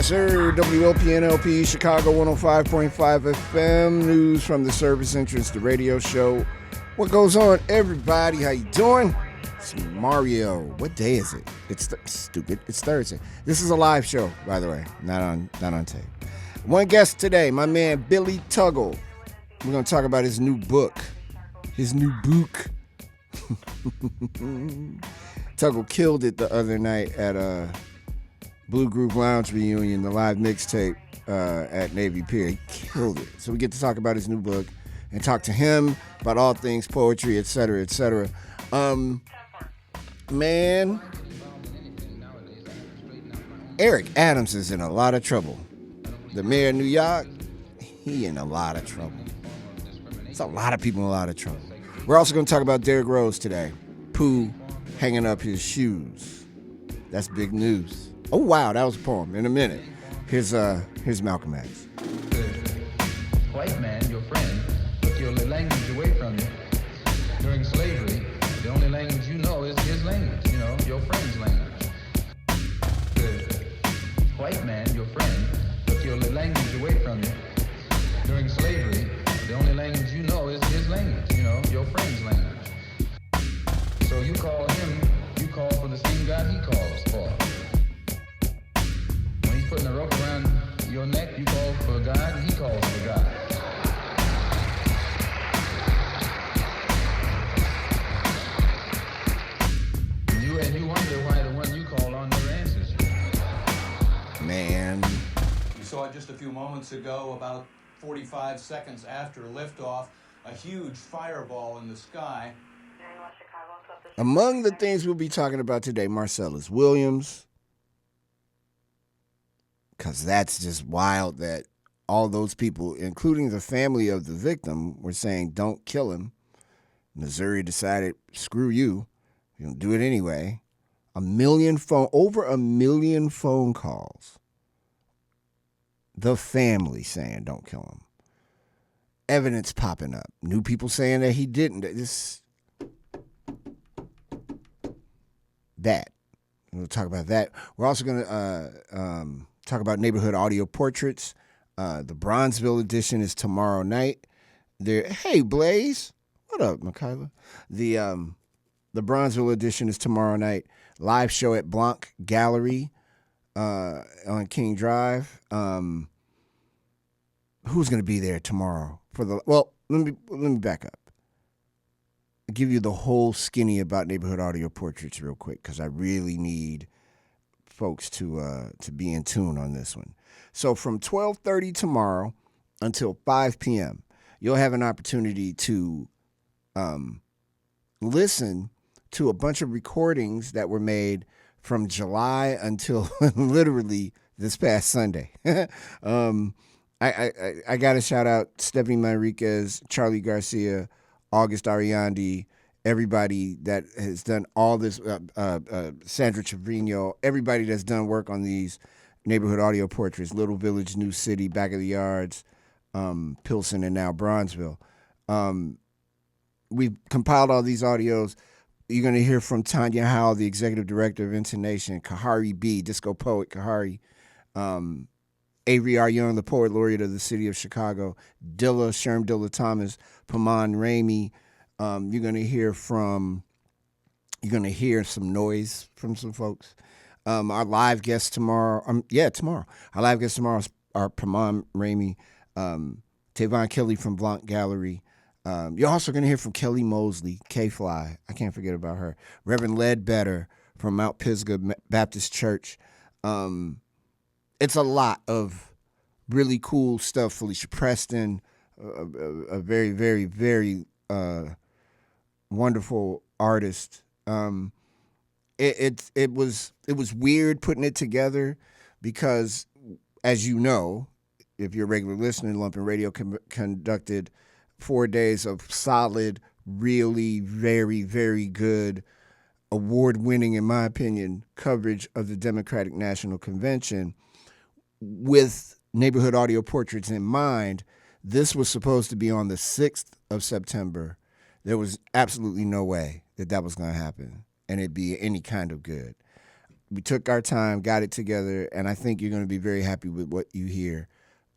Yes, sir. WLPNLP, Chicago 105.5 FM. News from the service entrance, the radio show. What goes on, everybody? How you doing? It's Mario. What day is it? It's stupid. It's Thursday. This is a live show, by the way, not on tape. One guest today, my man Billy Tuggle. We're gonna talk about his new book. Tuggle killed it the other night at Blue Groove Lounge reunion, the live mixtape at Navy Pier. He killed it. So we get to talk about his new book and talk to him about all things poetry, etc., etc. Man, Eric Adams is in a lot of trouble. The mayor of New York, he in a lot of trouble. There's a lot of people in a lot of trouble. We're also going to talk about Derrick Rose today. Pooh hanging up his shoes. That's big news. Oh, wow, that was a poem. In a minute. Here's Malcolm X. White man, your friend, took your language away from you. During slavery, the only language you know is his language, your friend's language. The white man, your friend, took your language away from you. During slavery, the only language you know is his language, your friend's language. So you call for the same God he calls for. When he's putting a rope around your neck, you call for God, he calls for God. And you wonder why the one you call on never answers you. Man. We saw it just a few moments ago, about 45 seconds after liftoff, a huge fireball in the sky. Among the things we'll be talking about today, Marcellus Williams, because that's just wild that all those people, including the family of the victim, were saying, don't kill him. Missouri decided, screw you. You're going to do it anyway. Over a million phone calls. The family saying, don't kill him. Evidence popping up. New people saying that he didn't. That. We'll talk about that. We're also going to talk about neighborhood audio portraits. The Bronzeville edition is tomorrow night. Hey, Blaze. What up, Michaela? The Bronzeville edition is tomorrow night. Live show at Blanc Gallery on King Drive. Who's going to be there tomorrow? Let me back up. I'll give you the whole skinny about neighborhood audio portraits real quick because I really need folks to be in tune on this one. So from 12:30 tomorrow until 5 p.m., you'll have an opportunity to listen to a bunch of recordings that were made from July until literally this past Sunday. I got to shout out Stephanie Manriquez, Charlie Garcia, August Ariandi, everybody that has done all this, Sandra Trevino, everybody that's done work on these neighborhood audio portraits, Little Village, New City, Back of the Yards, Pilsen, and now Bronzeville. We've compiled all these audios. You're going to hear from Tanya Howell, the executive director of Intonation, Kahari B., disco poet Kahari, Avery R. Young, the poet laureate of the city of Chicago, Sherm Dilla Thomas, Paman Ramey. You're going to hear some noise from some folks. Our live guests tomorrow. Tomorrow. Our live guests tomorrow are Paman Ramey, Tavon Kelly from Blanc Gallery. You're also going to hear from Kelly Mosley, K-Fly. I can't forget about her. Reverend Ledbetter from Mount Pisgah Baptist Church. It's a lot of really cool stuff. Felicia Preston, a very, very, very wonderful artist. It was weird putting it together because, as you know, if you're a regular listener, Lumpin' Radio conducted 4 days of solid, really very, very good, award-winning, in my opinion, coverage of the Democratic National Convention with neighborhood audio portraits in mind. This was supposed to be on the 6th of September. There was absolutely no way that was going to happen and it'd be any kind of good. we took our time, got it together, and I think you're going to be very happy with what you hear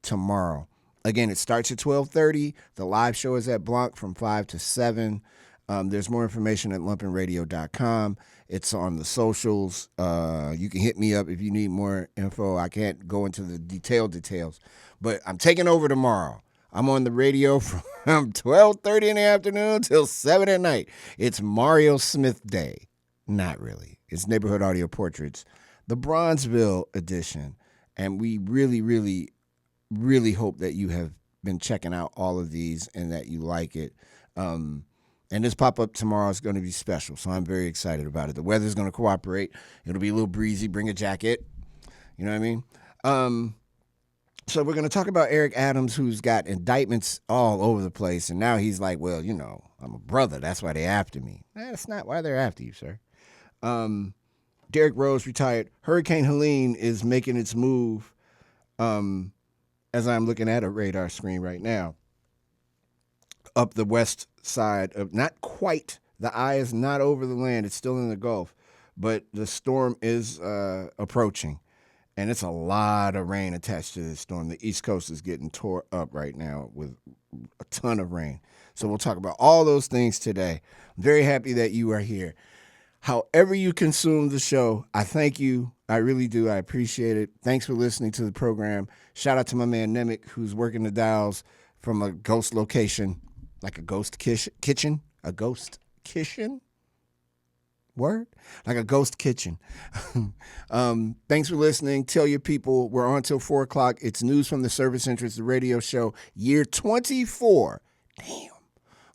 tomorrow. Again, it starts at 12:30. The live show is at Blanc from 5 to 7. There's more information at lumpinradio.com. It's on the socials. You can hit me up if you need more info. I can't go into the details, but I'm taking over tomorrow. I'm on the radio from 12:30 in the afternoon till 7 at night. It's Mario Smith Day. Not really. It's Neighborhood Audio Portraits, the Bronzeville edition. And we really, really, really hope that you have been checking out all of these and that you like it. And this pop-up tomorrow is going to be special, so I'm very excited about it. The weather's going to cooperate. It'll be a little breezy. Bring a jacket. You know what I mean? So we're going to talk about Eric Adams, who's got indictments all over the place, and now he's like, well, you know, I'm a brother. That's why they're after me. That's not why they're after you, sir. Derrick Rose retired. Hurricane Helene is making its move as I'm looking at a radar screen right now. Up the west side of, not quite, the eye is not over the land. It's still in the Gulf, but the storm is approaching. And it's a lot of rain attached to this storm. The East Coast is getting tore up right now with a ton of rain. So we'll talk about all those things today. I'm very happy that you are here. However you consume the show, I thank you. I really do. I appreciate it. Thanks for listening to the program. Shout out to my man Nemic, who's working the dials from a ghost location, like a ghost kitchen. A ghost kitchen? Word? Like a ghost kitchen. Thanks for listening. Tell your people we're on till 4 o'clock. It's News from the Service Entrance, the radio show, year 24. Damn.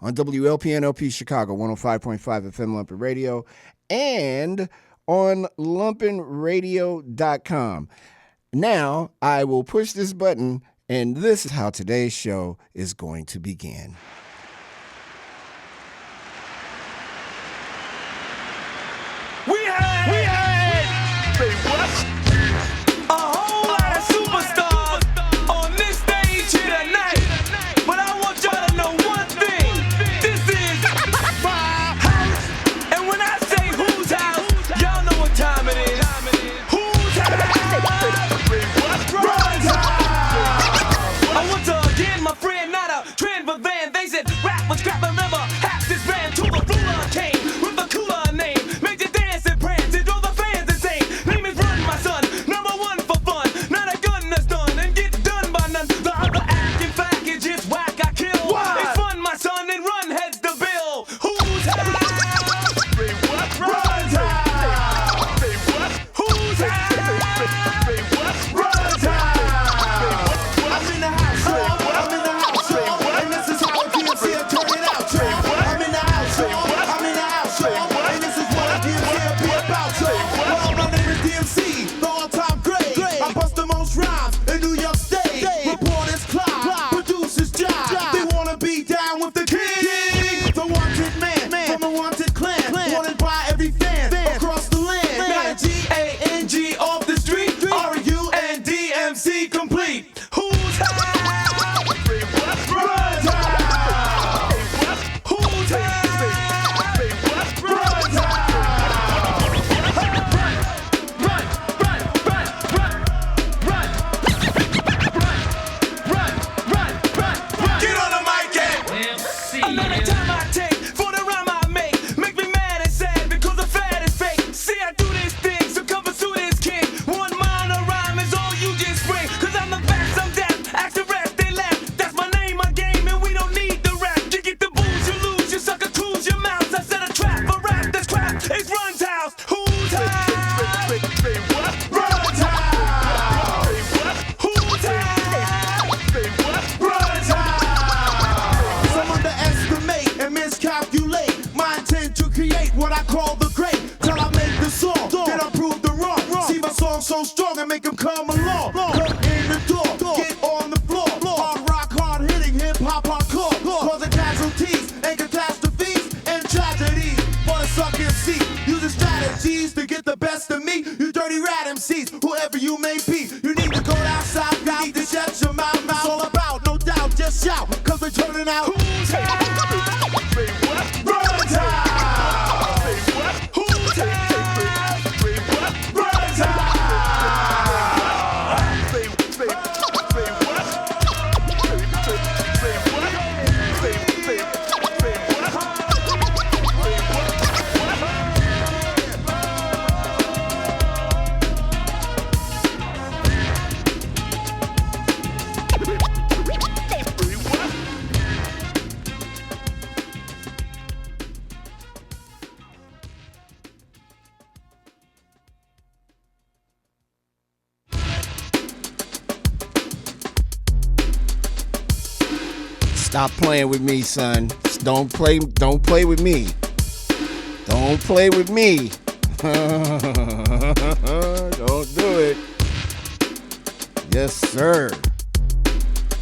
On WLPN LP Chicago, 105.5 FM Lumpin Radio, and on lumpinradio.com. Now, I will push this button, and this is how today's show is going to begin. We had say what? A whole lot of superstars on this stage here tonight. But I want y'all to know one thing. This is my house. And when I say whose house, y'all know what time it is. Whose house? Run's house. I want to again, my friend, not a trend for van. They said rap was crap, remember half this ran to the ruler came with a cooler name. Made you dance and prance and drove the fans insane. Name is Run, my son, number one for fun. Not a gun that's done and get done by none. The other acting fact is just whack, I kill. What? It's fun, my son, and Run heads the bill. Who's house? Say what? Run's house. Say what? Who's house? Say what? Run's house. I'm in the house. I'm in the house. And this is how it feels here. Turn it out. I'm in the house. I'm in the house. And this is what it feels here. Be about. Well, my name is DMC, the all-time great. I bust the most rhymes in New York State. Reporters climb, producers jive. They wanna be down with the king, the wanted man from a wanted clan, wanted by every fan across the land. Not a G-A-N-G off the street, R-U-N-D-M-C complete. Who's house? Say what? Run's house. Who's house? Say what? Run's house. Get on the mic and another time I take for the rhyme I make me mad and sad because the fad is fake. See, I do this thing, so come pursue this king. One minor rhyme is all you just bring. Cause I'm the best, I'm deaf, ask the rest, they laugh. That's my name, my game, and we don't need the rap. You get the booze, you lose, you sucker, cruise your mouth. I set a trap for rap, that's crap, it's Run's house. Who's house? Say what? Run's house. Say what? Who's house? Say what? Run's house. Some underestimate and miscalculate my intent to create what I call the great. Till I make the song, then I prove the wrong. See my song so strong and make them come along. Come in the door, get on the floor. Hard rock, hard hitting, hip hop, hardcore. Causing casualties and catastrophes and tragedies for the suck MC. Using strategies to get the best of me. You dirty rat MCs, whoever you may be. You need to go down south, you need to shut your mouth. It's all about, no doubt, just shout, cause we're turning out. Who's house? Say what? Run's house. Say what? Who's house? Say what? Stop playing with me, son. Don't play with me. Don't play with me. Don't do it. Yes, sir.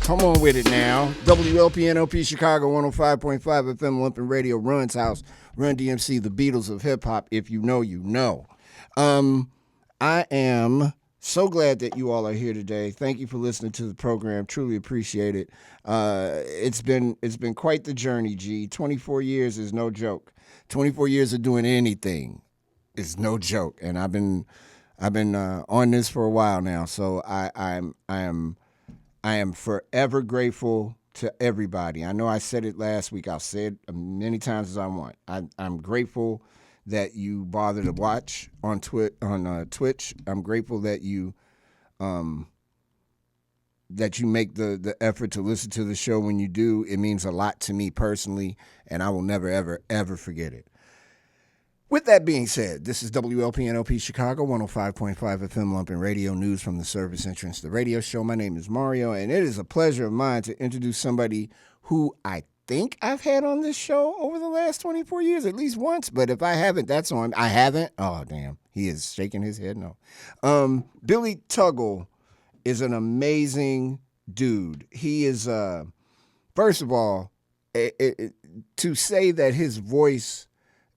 Come on with it now. WLPNOP Chicago 105.5 FM Lumpin' Radio, Run's House, Run DMC, the Beatles of hip hop. If you know, you know. I am so glad that you all are here today. Thank you for listening to the program. Truly appreciate it. It's been quite the journey, G. 24 years is no joke. 24 years of doing anything is no joke, and I've been on this for a while now. So I am forever grateful to everybody. I know I said it last week. I'll say it many times as I want. I'm grateful that you bother to watch on Twitch. I'm grateful that you make the effort to listen to the show when you do. It means a lot to me personally, and I will never, ever, ever forget it. With that being said, this is WLPNOP Chicago 105.5 FM Lumpin' Radio, news from the service entrance, the radio show. My name is Mario, and it is a pleasure of mine to introduce somebody who I think I've had on this show over the last 24 years, at least once. But if I haven't, that's on. I haven't? Oh, damn. He is shaking his head no. Billy Tuggle is an amazing dude. He is, first of all, to say that his voice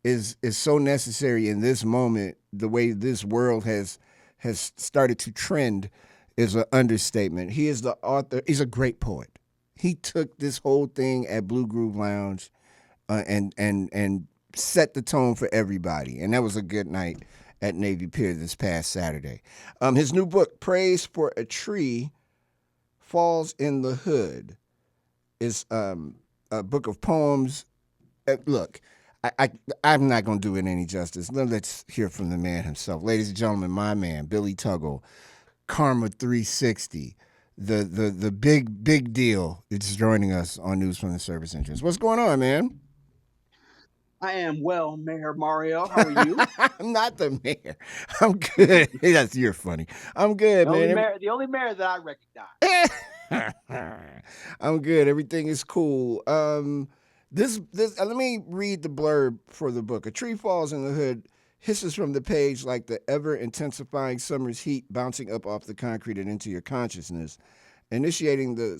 is so necessary in this moment, the way this world has started to trend, is an understatement. He is the author. He's a great poet. He took this whole thing at Blue Groove Lounge and set the tone for everybody. And that was a good night at Navy Pier this past Saturday. His new book, Praise for a Tree Falls in the Hood, is a book of poems. Look, I'm not going to do it any justice. Let's hear from the man himself. Ladies and gentlemen, my man, Billy Tuggle, Karma 360, the big deal. It's joining us on News from the Service Entrance. What's going on, man? I am well, Mayor Mario. How are you? I'm not the mayor. I'm good. You're funny. I'm good, man. The only mayor that I recognize. I'm good. Everything is cool. This let me read the blurb for the book. A tree falls in the hood, hisses from the page like the ever-intensifying summer's heat bouncing up off the concrete and into your consciousness, initiating the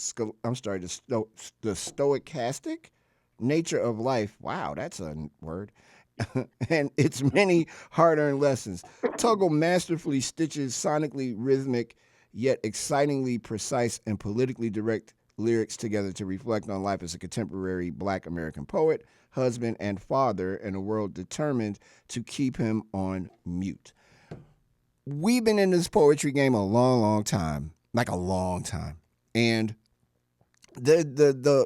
stochastic nature of life. Wow, that's a word. And its many hard-earned lessons. Tuggle masterfully stitches sonically rhythmic, yet excitingly precise and politically direct lyrics together to reflect on life as a contemporary Black American poet, husband, and father in a world determined to keep him on mute. We've been in this poetry game a long time, like a long time. And the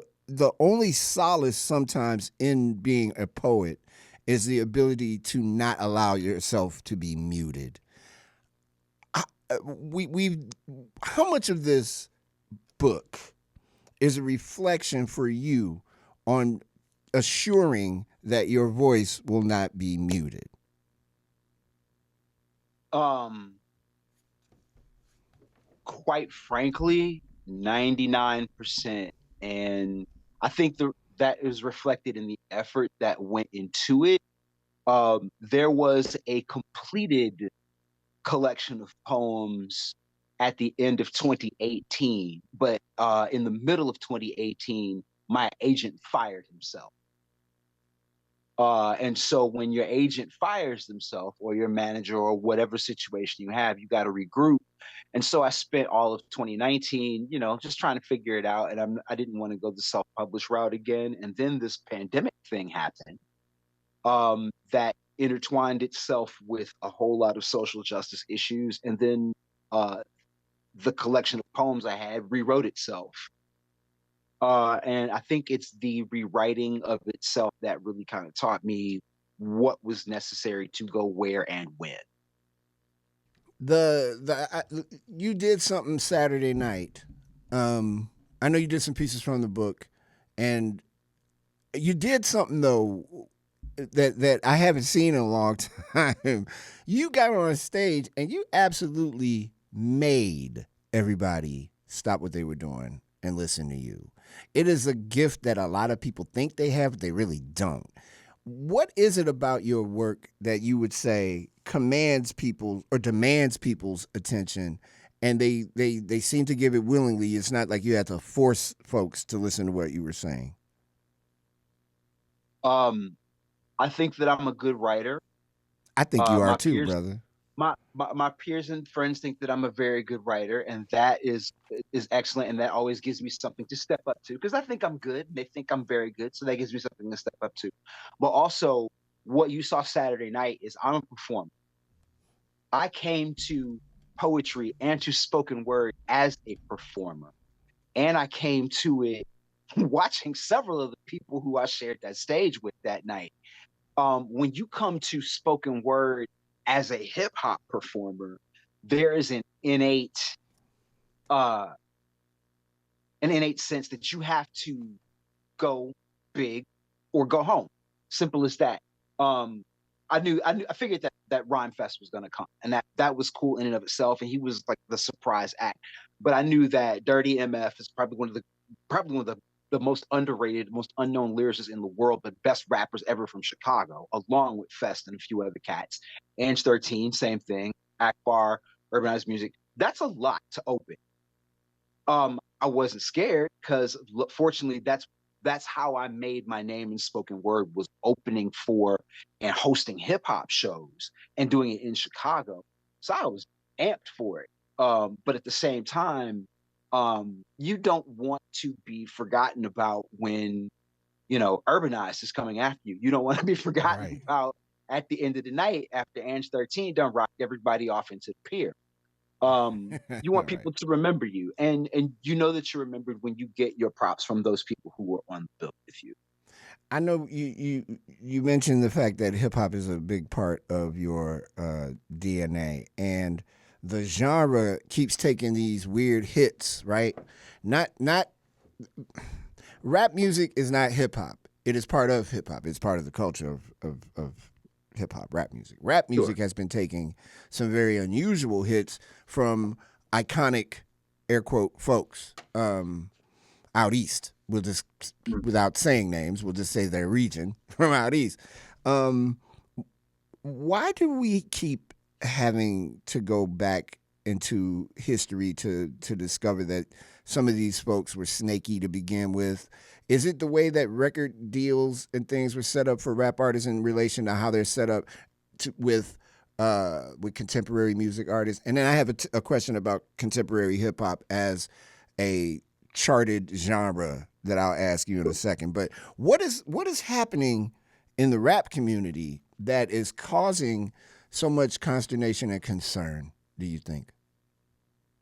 only solace sometimes in being a poet is the ability to not allow yourself to be muted. How much of this book is a reflection for you on assuring that your voice will not be muted? Quite frankly, 99%. And I think that is reflected in the effort that went into it. There was a completed collection of poems at the end of 2018, but in the middle of 2018, my agent fired himself. And so when your agent fires themselves, or your manager, or whatever situation you have, you got to regroup. And so I spent all of 2019, just trying to figure it out. And I didn't want to go the self-published route again. And then this pandemic thing happened that intertwined itself with a whole lot of social justice issues. And then the collection of poems I had rewrote itself. And I think it's the rewriting of itself that really kind of taught me what was necessary to go where and when. You did something Saturday night. I know you did some pieces from the book, and you did something though that I haven't seen in a long time. You got on stage and you absolutely made everybody stop what they were doing and listen to you. It is a gift that a lot of people think they have, but they really don't. What is it about your work that you would say commands people or demands people's attention, and they seem to give it willingly? It's not like you have to force folks to listen to what you were saying. Um, I think that I'm a good writer. I think you are My too, peers brother. my peers and friends think that I'm a very good writer, and that is excellent, and that always gives me something to step up to because I think I'm good, and they think I'm very good, so that gives me something to step up to. But also, what you saw Saturday night is I'm a performer. I came to poetry and to spoken word as a performer, and I came to it watching several of the people who I shared that stage with that night. When you come to spoken word as a hip hop performer, there is uh an innate sense that you have to go big or go home. Simple as that. Um, I figured that Rhyme Fest was gonna come, and that was cool in and of itself, and he was like the surprise act. But I knew that Dirty MF is probably one of the most underrated, most unknown lyricists in the world, but best rappers ever from Chicago, along with Fest and a few other cats. Ange 13, same thing. Akbar, Urbanized Music. That's a lot to open. I wasn't scared because fortunately that's how I made my name in spoken word, was opening for and hosting hip hop shows and doing it in Chicago. So I was amped for it. But at the same time, you don't want to be forgotten about when, Urbanized is coming after you. You don't want to be forgotten Right. about at the end of the night after Ange 13 done rocked everybody off into the pier. You want Right. people to remember you, and you know that you're remembered when you get your props from those people who were on the bill with you. I know you mentioned the fact that hip hop is a big part of your DNA, and the genre keeps taking these weird hits, right? Not rap music is not hip hop. It is part of hip hop. It's part of the culture of hip hop. Rap music. Rap Sure. music has been taking some very unusual hits from iconic air quote folks. Out east. We'll just, without saying names, we'll just say their region from out east. Um, why do we keep having to go back into history to discover that some of these folks were snaky to begin with? Is it the way that record deals and things were set up for rap artists in relation to how they're set up with contemporary music artists? And then I have a question about contemporary hip hop as a charted genre that I'll ask you in a second. But what is happening in the rap community that is causing so much consternation and concern, do you think?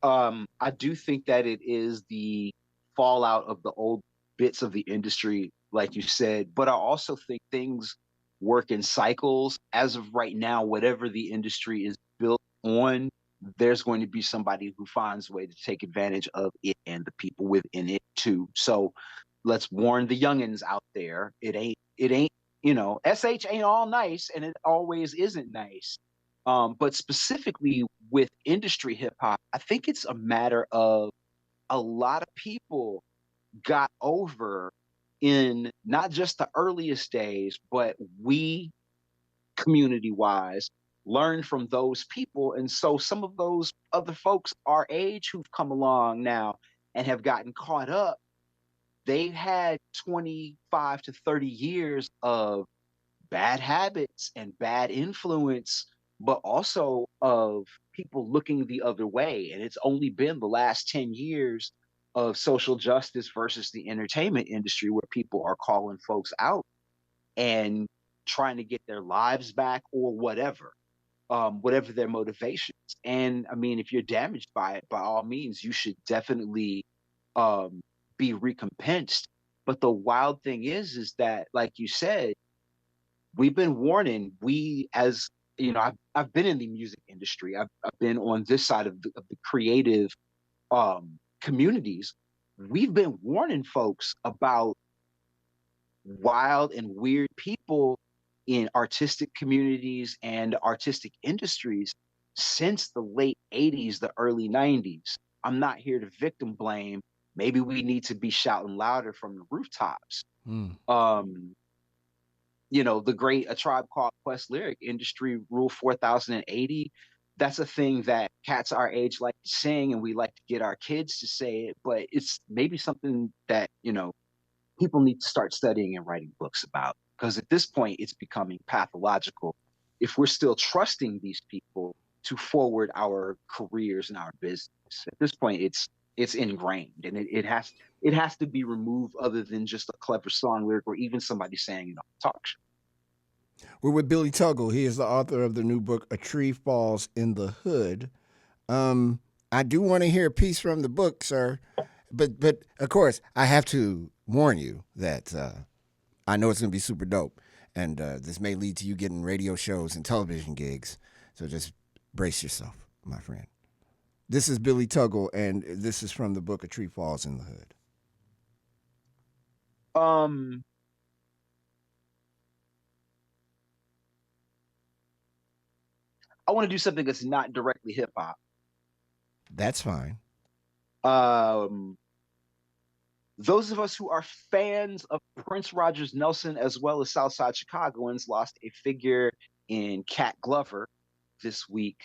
I do think that it is the fallout of the old bits of the industry, like you said, but I also think things work in cycles. As of right now, whatever the industry is built on, there's going to be somebody who finds a way to take advantage of it and the people within it too. So let's warn the youngins out there. It ain't, SH ain't all nice and it always isn't nice. But specifically with industry hip hop, I think it's a matter of a lot of people got over in not just the earliest days, but we community wise learned from those people. And so some of those other folks our age who've come along now and have gotten caught up, they've had 25 to 30 years of bad habits and bad influence, but also of people looking the other way. And it's only been the last 10 years of social justice versus the entertainment industry where people are calling folks out and trying to get their lives back or whatever their motivations. And I mean, if you're damaged by it, by all means, you should definitely um, be recompensed. But the wild thing is that, like you said, we've been warning. We, as you know, I've been in the music industry. I've been on this side of the creative communities. We've been warning folks about wild and weird people in artistic communities and artistic industries since the late 80s, the early 90s. I'm not here to victim blame, Maybe we need to be shouting louder from the rooftops. Mm. Um, the great A Tribe Called Quest lyric, industry rule 4080. That's a thing that cats our age like to sing, and we like to get our kids to say it, but it's maybe something that, people need to start studying and writing books about. Because at this point, it's becoming pathological. If we're still trusting these people to forward our careers and our business, at this point, it's ingrained, and it has to be removed, other than just a clever song lyric or even somebody saying it on a talk show. We're with Billy Tuggle. He is the author of the new book, A Tree Falls in the Hood. Um, I do want to hear a piece from the book, sir. But of course, I have to warn you that I know it's going to be super dope. And this may lead to you getting radio shows and television gigs. So just brace yourself, my friend. This is Billy Tuggle, and this is from the book, A Tree Falls in the Hood. I want to do something that's not directly hip hop. That's fine. Um, those of us who are fans of Prince Rogers Nelson, as well as Southside Chicagoans, lost a figure in Cat Glover this week.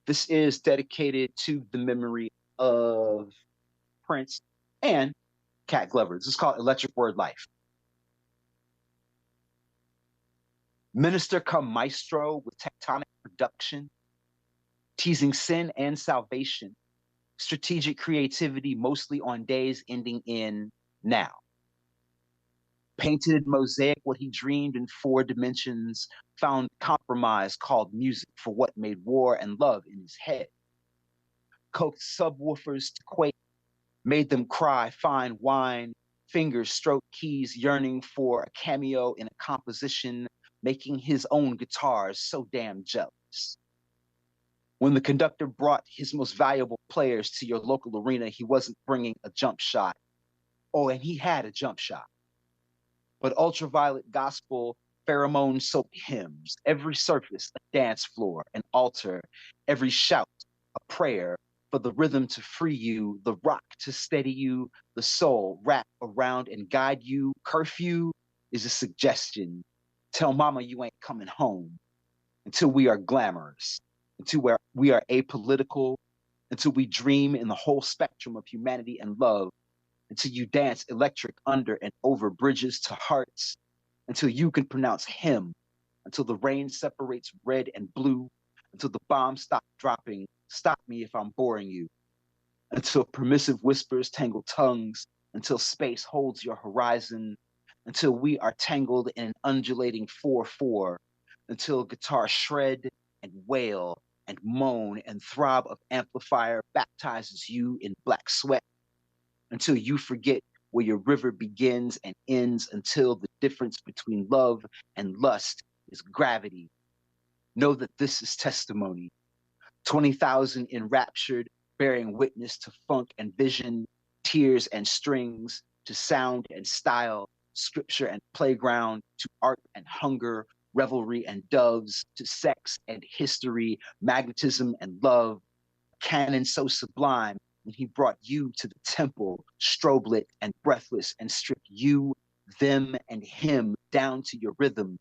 This is dedicated to the memory of Prince and Cat Glover. This is called Electric Word Life. Minister come maestro with tectonic production, teasing sin and salvation, strategic creativity mostly on days ending in now. Painted in mosaic what he dreamed in 4 dimensions, found compromise called music for what made war and love in his head. Coaxed subwoofers to quake, made them cry fine wine, fingers stroke keys yearning for a cameo in a composition, making his own guitars so damn jealous. When the conductor brought his most valuable players to your local arena, he wasn't bringing a jump shot. Oh, and he had a jump shot. But ultraviolet gospel, pheromone soaked hymns, every surface a dance floor, an altar, every shout a prayer, for the rhythm to free you, the rock to steady you, the soul wrap around and guide you. Curfew is a suggestion. Tell mama you ain't coming home until we are glamorous, until we are apolitical, until we dream in the whole spectrum of humanity and love, until you dance electric under and over bridges to hearts, until you can pronounce him, until the rain separates red and blue, until the bombs stop dropping. Stop me if I'm boring you. Until permissive whispers tangle tongues, until space holds your horizon, until we are tangled in an undulating 4/4, until guitar shred and wail and moan and throb of amplifier baptizes you in black sweat, until you forget where your river begins and ends, until the difference between love and lust is gravity. Know that this is testimony. 20,000 enraptured, bearing witness to funk and vision, tears and strings, to sound and style, scripture and playground, to art and hunger, revelry and doves, to sex and history, magnetism and love. Canon so sublime when he brought you to the temple, strobe-lit and breathless, and stripped you, them, and him down to your rhythm.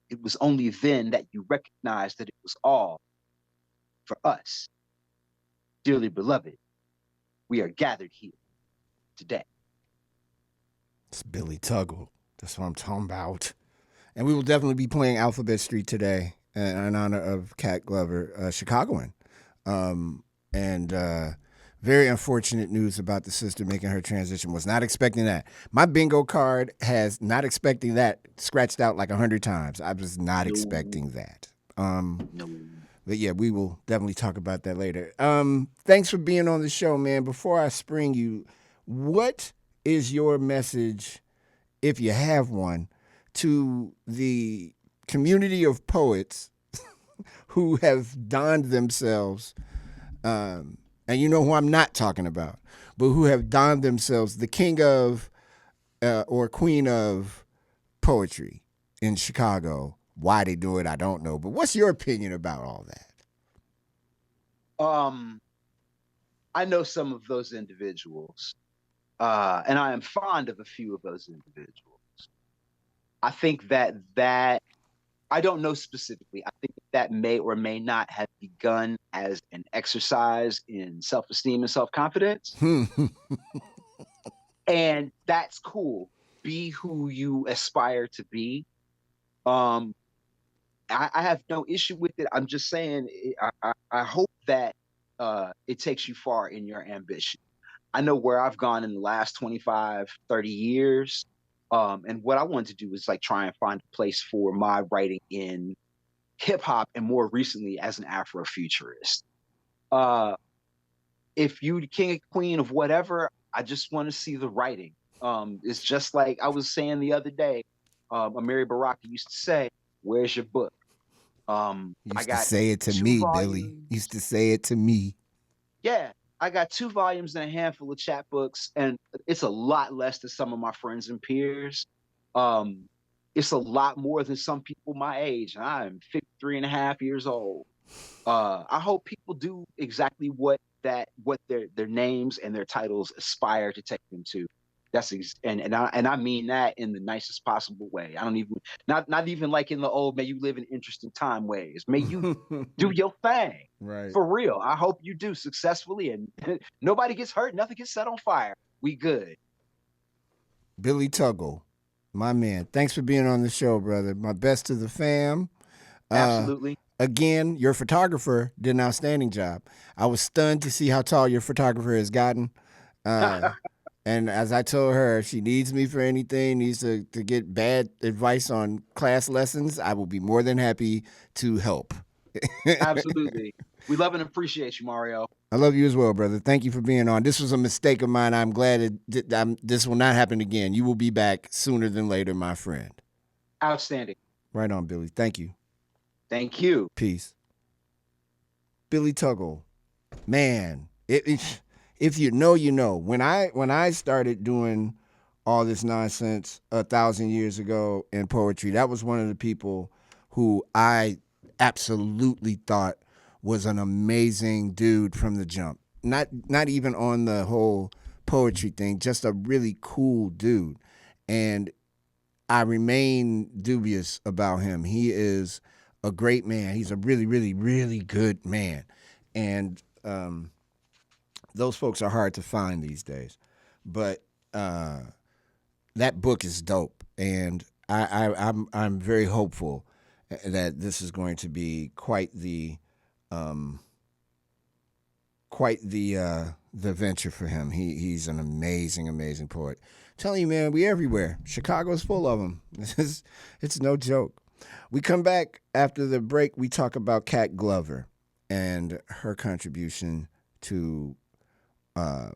It was only then that you recognized that it was all for us. Dearly beloved, we are gathered here today. It's Billy Tuggle. That's what I'm talking about. And we will definitely be playing Alphabet Street today in honor of Cat Glover, Chicagoan. And very unfortunate news about the sister making her transition. Was not expecting that. My bingo card has not expecting that scratched out like 100 times. I was not expecting that. But yeah, we will definitely talk about that later. Thanks for being on the show, man. Before I spring you, what is your message, if you have one, to the community of poets who have donned themselves, and you know who I'm not talking about, but who have donned themselves the king of or queen of poetry in Chicago? Why they do it, I don't know. But what's your opinion about all that? I know some of those individuals. And I am fond of a few of those individuals. I think that I don't know specifically. I think that may or may not have begun as an exercise in self-esteem and self-confidence. And that's cool. Be who you aspire to be. I have no issue with it. I'm just saying, I hope that it takes you far in your ambition. I know where I've gone in the last 25, 30 years. And what I wanted to do is like try and find a place for my writing in hip hop and more recently as an Afrofuturist. If you the king and queen of whatever, I just want to see the writing. It's just like I was saying the other day, Amiri Baraka used to say, "Where's your book?" I Used to got say it to 2 me, volumes. Billy. Used to say it to me. Yeah, I got 2 volumes and a handful of chapbooks, and it's a lot less than some of my friends and peers. Um, it's a lot more than some people my age. I'm 53 and a half years old. I hope people do exactly what their names and their titles aspire to take them to. And I mean that in the nicest possible way. I don't even not even like in the old may you live in interesting time ways. May you do your thing. Right. For real. I hope you do successfully and nobody gets hurt, nothing gets set on fire. We good. Billy Tuggle, my man. Thanks for being on the show, brother. My best to the fam. Absolutely. Again, your photographer did an outstanding job. I was stunned to see how tall your photographer has gotten. And as I told her, if she needs me for anything, needs to get bad advice on class lessons, I will be more than happy to help. Absolutely. We love and appreciate you, Mario. I love you as well, brother. Thank you for being on. This was a mistake of mine. I'm glad this will not happen again. You will be back sooner than later, my friend. Outstanding. Right on, Billy. Thank you. Thank you. Peace. Billy Tuggle. Man, if you know, you know. When I started doing all this nonsense 1,000 years ago in poetry, that was one of the people who I absolutely thought was an amazing dude from the jump. Not even on the whole poetry thing, just a really cool dude. And I remain dubious about him. He is a great man. He's a really, really, really good man. And those folks are hard to find these days. But that book is dope. And I'm very hopeful that this is going to be quite the venture for him. He's an amazing poet. I'm telling you, man, we everywhere. Chicago's full of them. It's no joke. We come back after the break. We talk about Cat Glover and her contribution to a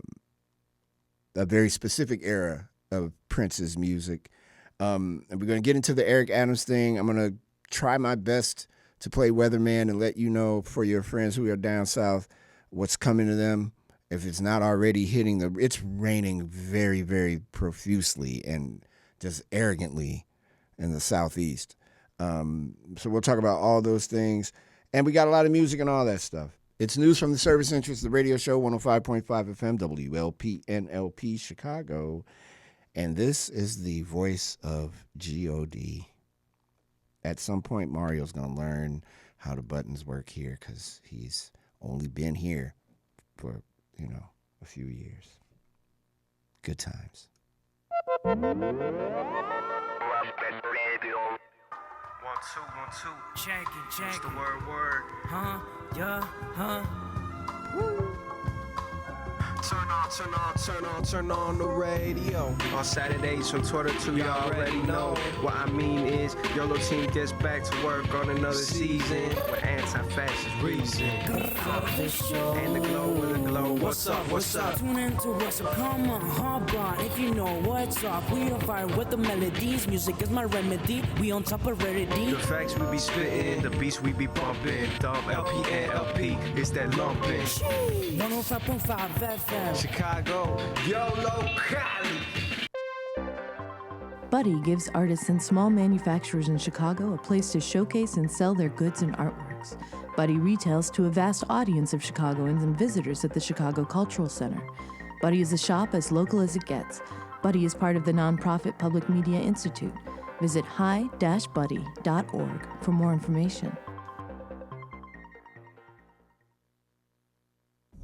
very specific era of Prince's music. And we're going to get into the Eric Adams thing. I'm going to try my best to play Weatherman and let you know, for your friends who are down south, what's coming to them. If it's not already hitting it's raining very, very profusely and just arrogantly in the southeast. So we'll talk about all those things. And we got a lot of music and all that stuff. It's News from the Service Entrance, the radio show, 105.5 FM, WLPNLP, Chicago. And this is the voice of G.O.D. At some point, Mario's going to learn how the buttons work here because he's only been here for, a few years. Good times. 1, 2, 1, 2. Check it. What's the word? Huh? Yeah, huh? Turn on the radio. On Saturdays from 12 to 2, y'all already know. What I mean is, your little team gets back to work on another season with anti-fascist reason. And the glow. What's up? Tune into what's up, come on, hop on. If you know what's up, we on fire with the melodies. Music is my remedy, we on top of rarity. The facts we be spitting, the beats we be bumping. Dumb LP and LP, it's that lumping. 105.5 FM. Chicago, YOLO Cali. Buddy gives artists and small manufacturers in Chicago a place to showcase and sell their goods and artworks. Buddy retails to a vast audience of Chicagoans and visitors at the Chicago Cultural Center. Buddy is a shop as local as it gets. Buddy is part of the nonprofit Public Media Institute. Visit hi-buddy.org for more information.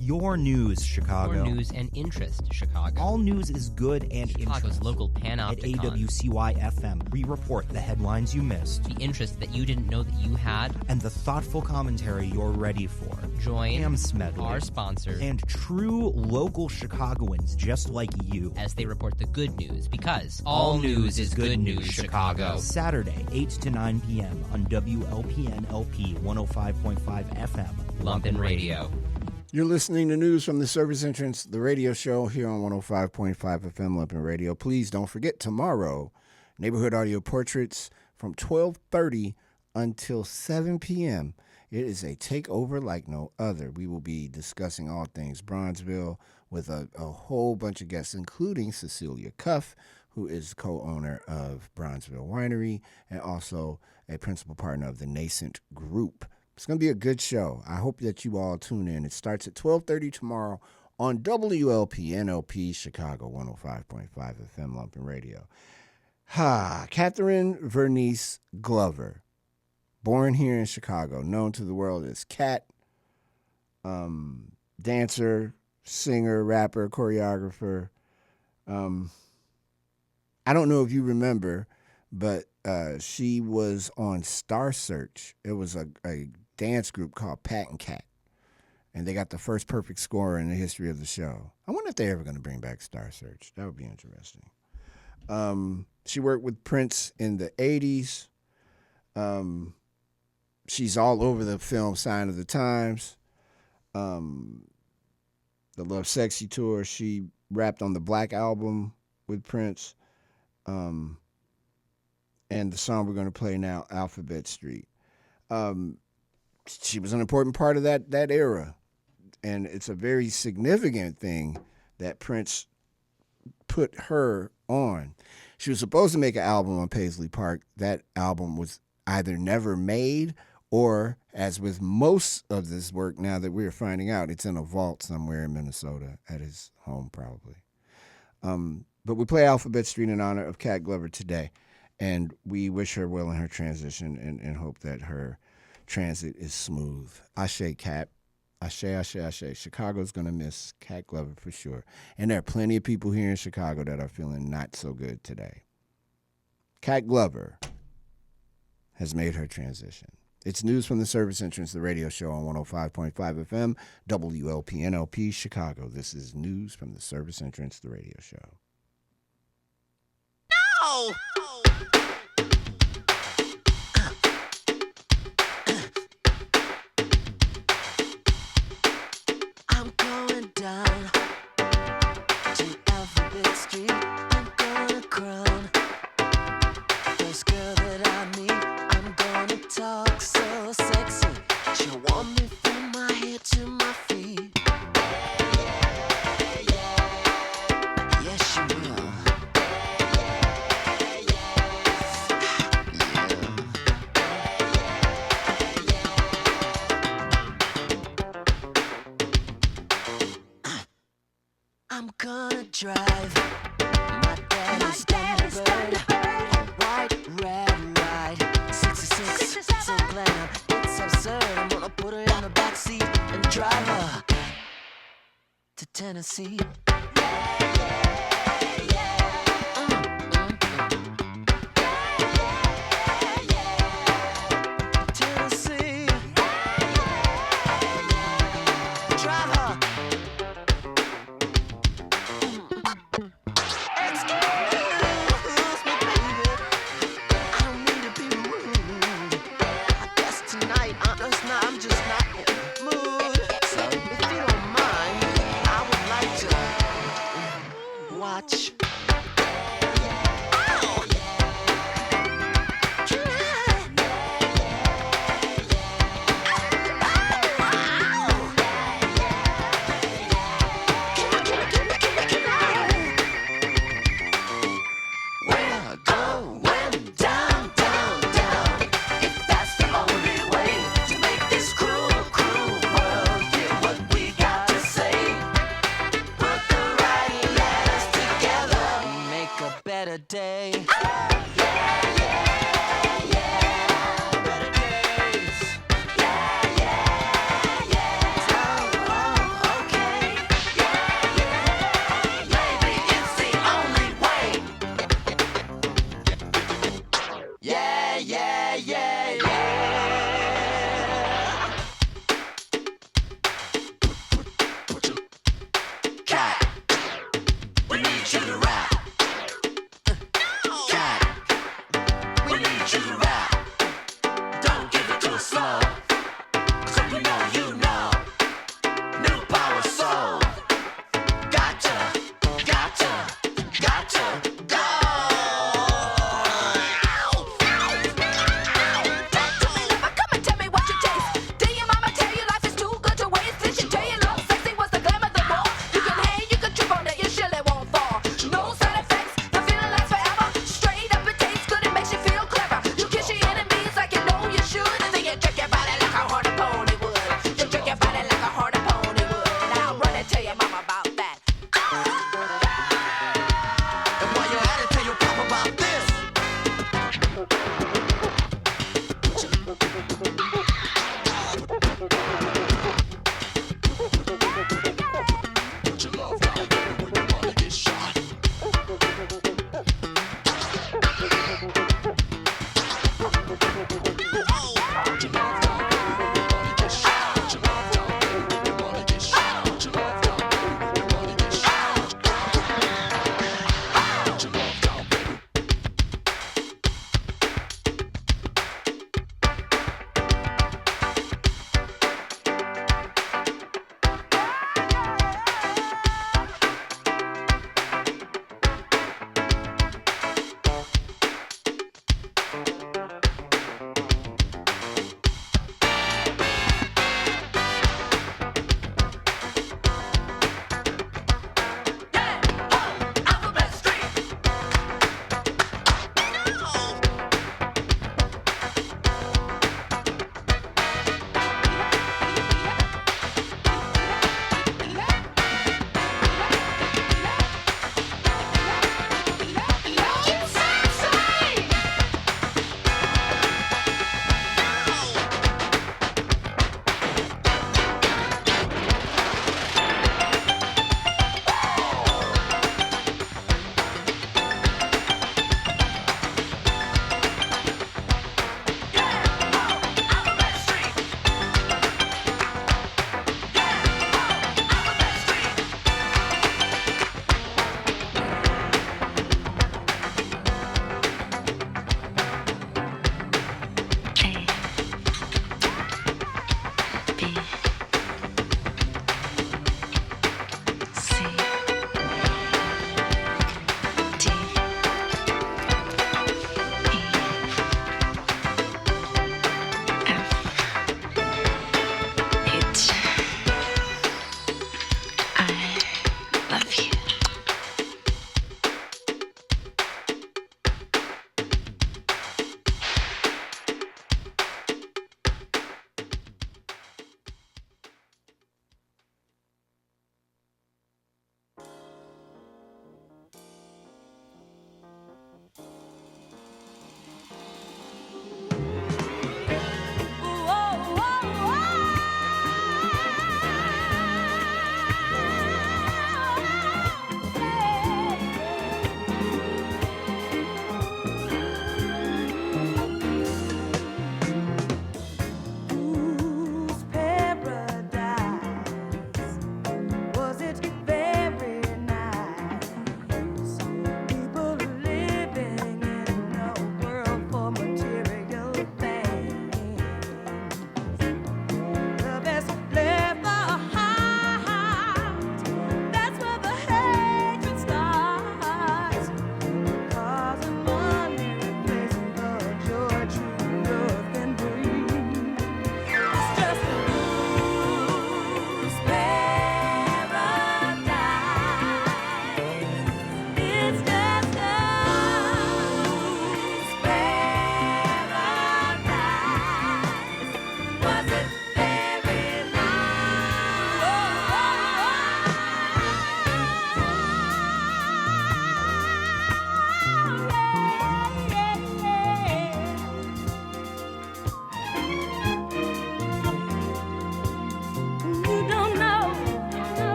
Your news, Chicago. Your news and interest, Chicago. All news is good and Chicago's interest. local panopticon. At AWCY-FM, we report the headlines you missed. The interest that you didn't know that you had. And the thoughtful commentary you're ready for. Join Pam Smedley, our sponsor, and true local Chicagoans just like you as they report the good news, because all news is good news, Chicago. Saturday, 8 to 9 p.m. on WLPN LP 105.5 FM, Lumpin' Radio. You're listening to News from the Service Entrance, the radio show here on 105.5 FM Lumpin' Radio. Please don't forget tomorrow, Neighborhood Audio Portraits from 12:30 until 7 p.m. It is a takeover like no other. We will be discussing all things Bronzeville with a whole bunch of guests, including Cecilia Cuff, who is co-owner of Bronzeville Winery and also a principal partner of the Nascent Group. It's going to be a good show. I hope that you all tune in. It starts at 12:30 tomorrow on WLPNLP Chicago 105.5 FM Lumpin' Radio. Catherine Vernice Glover, born here in Chicago, known to the world as Cat, dancer, singer, rapper, choreographer. I don't know if you remember, but she was on Star Search. It was a dance group called Pat and Cat, and they got the first perfect score in the history of the show. I wonder if they're ever going to bring back Star Search. That would be interesting. She worked with Prince in the 80s. She's all over the film Sign of the Times, the Love Sexy tour. She rapped on the Black Album with Prince, and the song we're going to play now, Alphabet Street. She was an important part of that era, and it's a very significant thing that Prince put her on. She was supposed to make an album on Paisley Park. That album was either never made or, as with most of this work now that we're finding out, it's in a vault somewhere in Minnesota at his home probably. But we play Alphabet Street in honor of Cat Glover today, and we wish her well in her transition and hope that her transit is smooth. Ashe, Cat. Ashe, ashe, ashe. Chicago's going to miss Cat Glover for sure. And there are plenty of people here in Chicago that are feeling not so good today. Cat Glover has made her transition. It's News from the Service Entrance, the radio show on 105.5 FM, WLPNLP, Chicago. This is News from the Service Entrance, the radio show. No! I'm going down to Alphabet Street. I'm gonna crown first girl that I meet. I'm gonna talk so sexy. She'll want me from my head to my feet. Yes, she will. I'm gonna drive my daddy's Thunderbird, a white red ride, 66, so glam, it's absurd. I'm gonna put her in the backseat and drive her to Tennessee. Tennessee, drive her. Excuse me, baby. I don't mean to be rude. I guess tonight, I'm just not in the mood. So if you don't mind, I would like to Yeah, yeah, yeah, yeah. Cat, we need you to rap. Cat, we need you to rap. Don't give it to us slow. So you know. New power soul. Gotcha, gotcha, gotcha, go. Talk to me, lover, come and tell me what you taste. Did your mama tell you life is too good to waste? Did she tell you love sexy was the glamour the more? You can hang, you can trip on it, you surely won't fall. No side effects, the feeling lasts forever. Straight up, it tastes good, it makes you feel clever. You kiss your enemies like you know you should, and then you jerk your body like a horny pony would. You jerk your body like a horny pony would. Now run and tell your mama about that. And while you're at it, tell your papa about this. Put your love down, baby, when your mother gets shot. Put your love down, baby, when your mother gets shot. Put your love down, baby, when your mother gets shot. Put your love down, baby, when your mother gets shot. Put your love down, baby.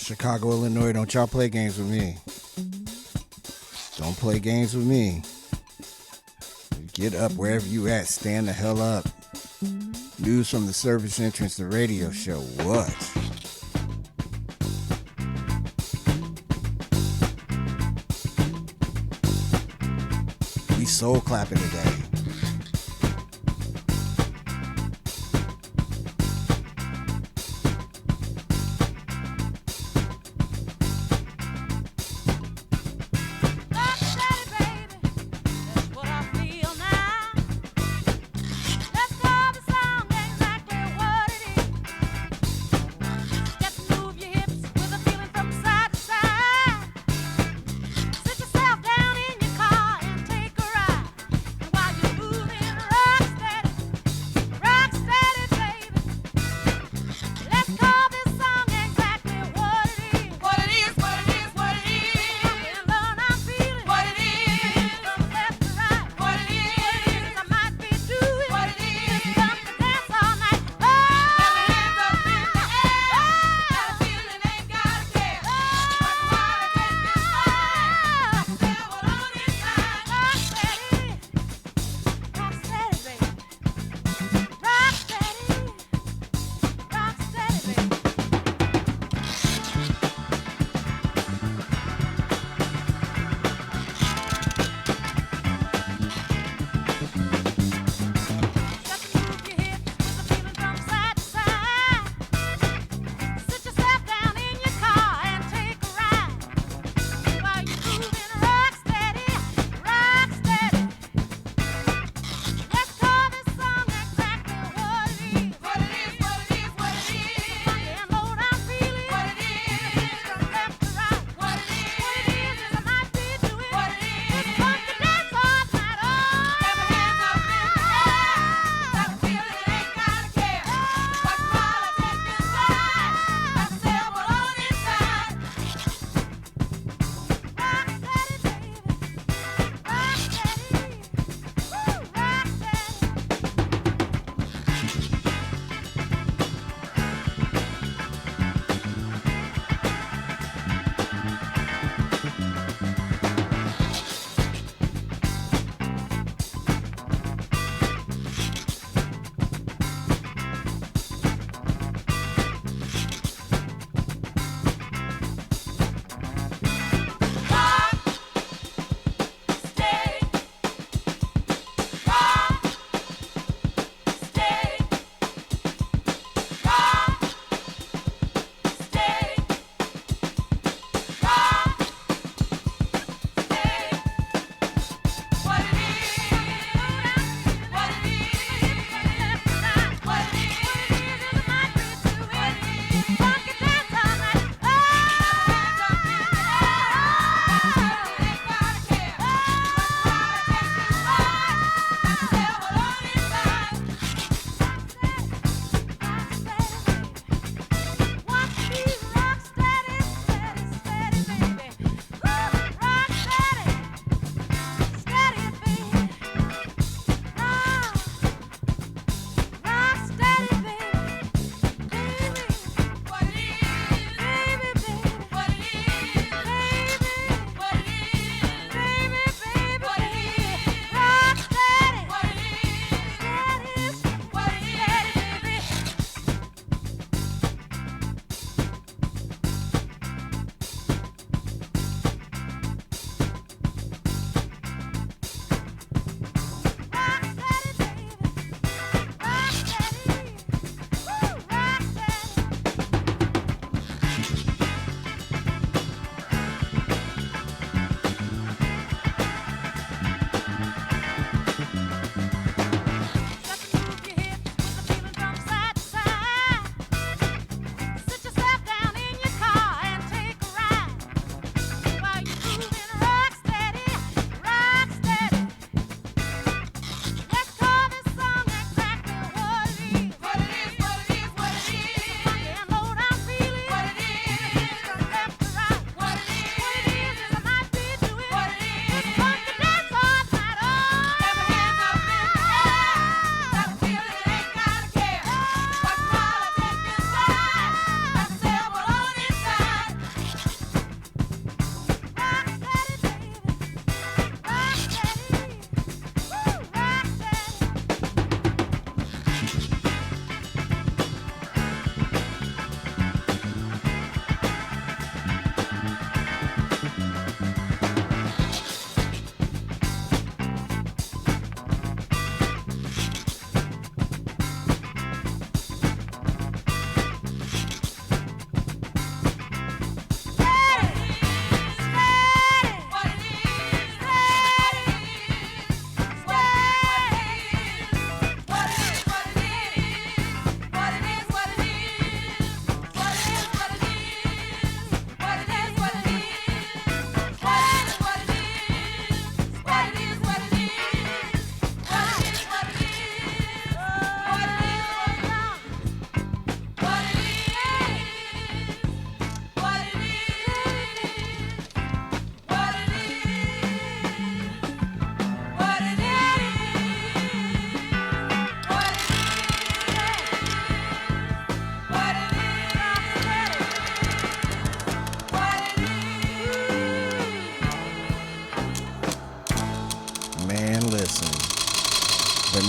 Chicago, Illinois, don't y'all play games with me. Don't play games with me. Get up wherever you at. Stand the hell up. News from the service entrance, the radio show. What? We soul clapping today. Sit yourself down in your car and take a ride. And while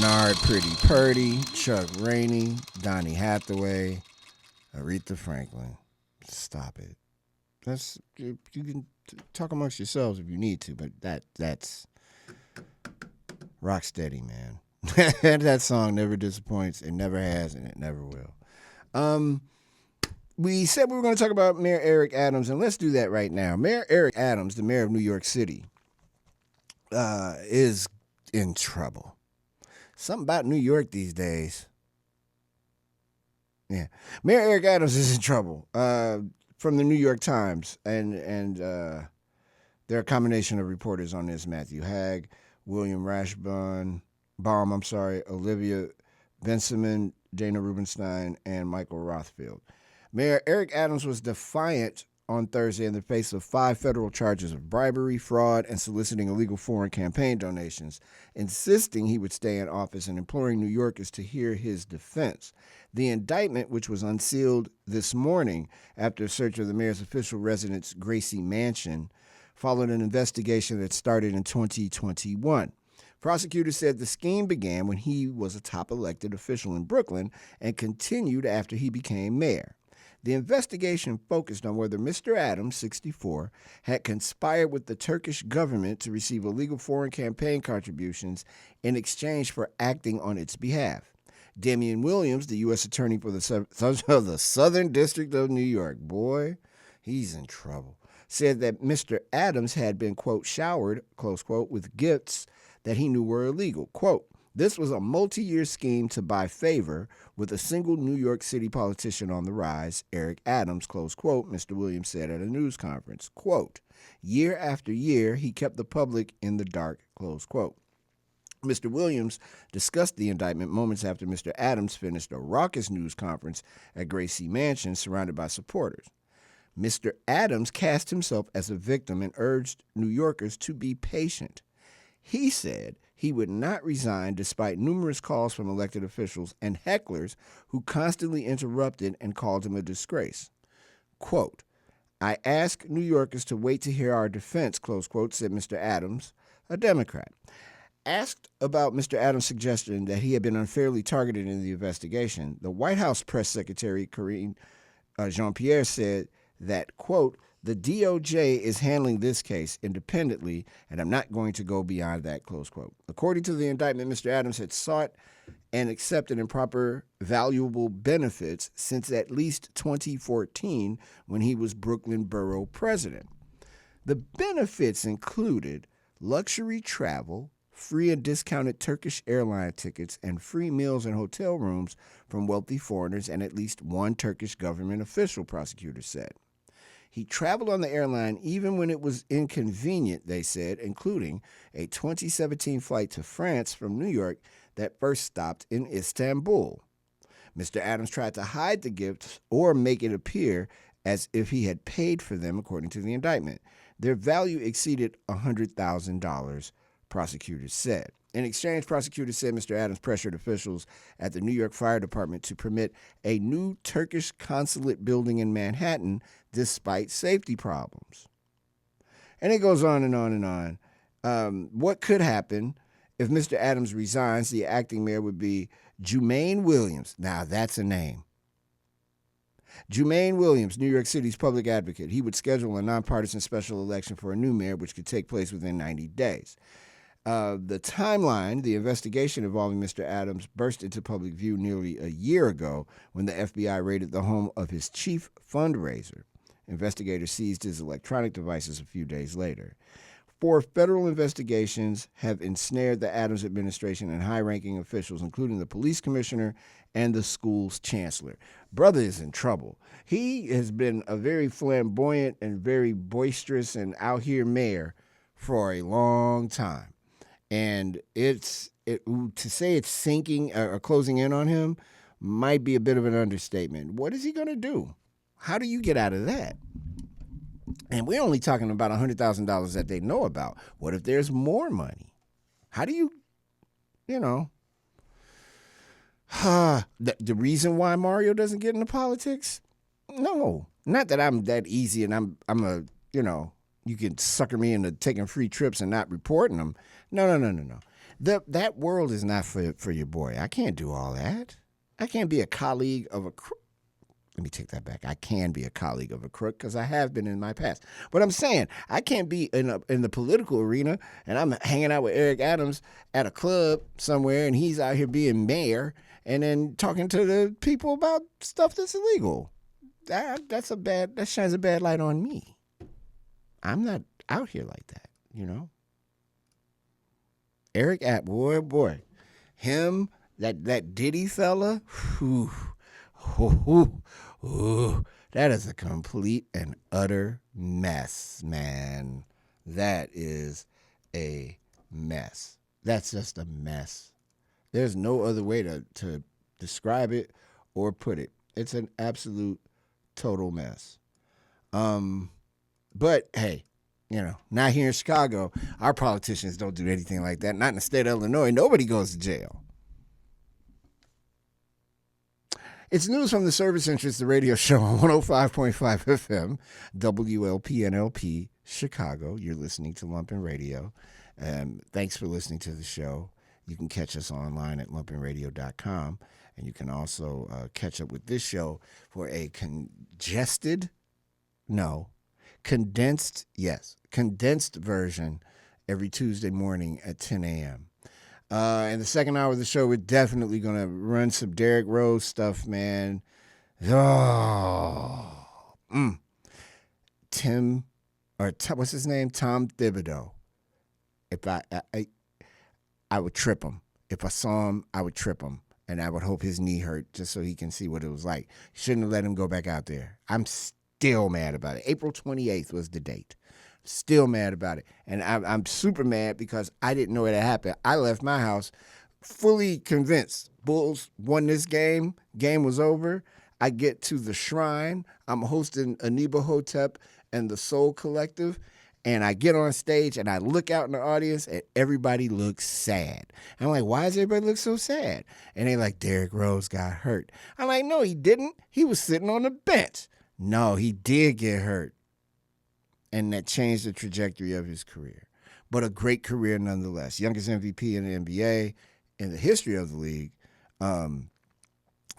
Bernard Pretty Purdy, Chuck Rainey, Donny Hathaway, Aretha Franklin. Stop it. You can talk amongst yourselves if you need to, but that's rock steady, man. That song never disappoints. It never has, and it never will. We said we were going to talk about Mayor Eric Adams, and let's do that right now. Mayor Eric Adams, the mayor of New York City, is in trouble. Something about New York these days. Yeah. Mayor Eric Adams is in trouble from the New York Times, and there are a combination of reporters on this: Matthew Haig, William Rashbaum, Olivia Benjamin, Dana Rubenstein, and Michael Rothfield. Mayor Eric Adams was defiant on Thursday in the face of 5 federal charges of bribery, fraud, and soliciting illegal foreign campaign donations, insisting he would stay in office and imploring New Yorkers to hear his defense. The indictment, which was unsealed this morning after a search of the mayor's official residence, Gracie Mansion, followed an investigation that started in 2021. Prosecutors said the scheme began when he was a top elected official in Brooklyn and continued after he became mayor. The investigation focused on whether Mr. Adams, 64, had conspired with the Turkish government to receive illegal foreign campaign contributions in exchange for acting on its behalf. Damian Williams, the U.S. Attorney for the Southern District of New York, boy, he's in trouble, said that Mr. Adams had been, quote, showered, close quote, with gifts that he knew were illegal. Quote, this was a multi-year scheme to buy favor with a single New York City politician on the rise, Eric Adams, close quote, Mr. Williams said at a news conference. Quote, year after year, he kept the public in the dark, close quote. Mr. Williams discussed the indictment moments after Mr. Adams finished a raucous news conference at Gracie Mansion surrounded by supporters. Mr. Adams cast himself as a victim and urged New Yorkers to be patient. He said he would not resign despite numerous calls from elected officials and hecklers who constantly interrupted and called him a disgrace. Quote, I ask New Yorkers to wait to hear our defense, close quote, said Mr. Adams, a Democrat. Asked about Mr. Adams' suggestion that he had been unfairly targeted in the investigation, the White House press secretary, Karine Jean-Pierre, said that, quote, the DOJ is handling this case independently, and I'm not going to go beyond that, close quote. According to the indictment, Mr. Adams had sought and accepted improper valuable benefits since at least 2014 when he was Brooklyn Borough president. The benefits included luxury travel, free and discounted Turkish airline tickets, and free meals and hotel rooms from wealthy foreigners and at least one Turkish government official, prosecutors said. He traveled on the airline even when it was inconvenient, they said, including a 2017 flight to France from New York that first stopped in Istanbul. Mr. Adams tried to hide the gifts or make it appear as if he had paid for them, according to the indictment. Their value exceeded $100,000, prosecutors said. In exchange, prosecutors said Mr. Adams pressured officials at the New York Fire Department to permit a new Turkish consulate building in Manhattan despite safety problems. And it goes on and on and on. What could happen if Mr. Adams resigns? The acting mayor would be Jumaine Williams. Now, that's a name. Jumaine Williams, New York City's public advocate. He would schedule a nonpartisan special election for a new mayor, which could take place within 90 days. The timeline, the investigation involving Mr. Adams burst into public view nearly a year ago when the FBI raided the home of his chief fundraiser. Investigators seized his electronic devices a few days later. 4 federal investigations have ensnared the Adams administration and high-ranking officials, including the police commissioner and the school's chancellor. Brother is in trouble. He has been a very flamboyant and very boisterous and out-here mayor for a long time. And to say it's sinking or closing in on him might be a bit of an understatement. What is he going to do? How do you get out of that? And we're only talking about $100,000 that they know about. What if there's more money? How do you the reason why Mario doesn't get into politics? No, not that I'm that easy and I'm a, you can sucker me into taking free trips and not reporting them. No. That world is not for your boy. I can't do all that. I can't be a colleague of a crook. Let me take that back. I can be a colleague of a crook because I have been in my past. But I'm saying I can't be in the political arena and I'm hanging out with Eric Adams at a club somewhere and he's out here being mayor and then talking to the people about stuff that's illegal. That shines a bad light on me. I'm not out here like that, you know. Eric boy, him, that Diddy fella, whew, that is a complete and utter mess, man. That is a mess. That's just a mess. There's no other way to describe it or put it. It's an absolute total mess. But hey, you know, not here in Chicago, our politicians don't do anything like that. Not in the state of Illinois. Nobody goes to jail. It's news from the Service Interest, the radio show on 105.5 FM, WLPNLP, Chicago. You're listening to Lumpin' Radio. Thanks for listening to the show. You can catch us online at lumpinradio.com. And you can also catch up with this show for a condensed version every Tuesday morning at 10 a.m. In the second hour of the show, we're definitely going to run some Derrick Rose stuff, man. What's his name? Tom Thibodeau. If I would trip him. If I saw him, I would trip him. And I would hope his knee hurt just so he can see what it was like. Shouldn't have let him go back out there. I'm still mad about it. April 28th was the date. Still mad about it. And I'm super mad because I didn't know it had happened. I left my house fully convinced Bulls won this game. Game was over. I get to the Shrine. I'm hosting Aniba Hotep and the Soul Collective. And I get on stage and I look out in the audience and everybody looks sad. I'm like, why does everybody look so sad? And they're like, Derrick Rose got hurt. I'm like, no, he didn't. He was sitting on the bench. No, he did get hurt. And that changed the trajectory of his career. But a great career nonetheless. Youngest MVP in the NBA in the history of the league. And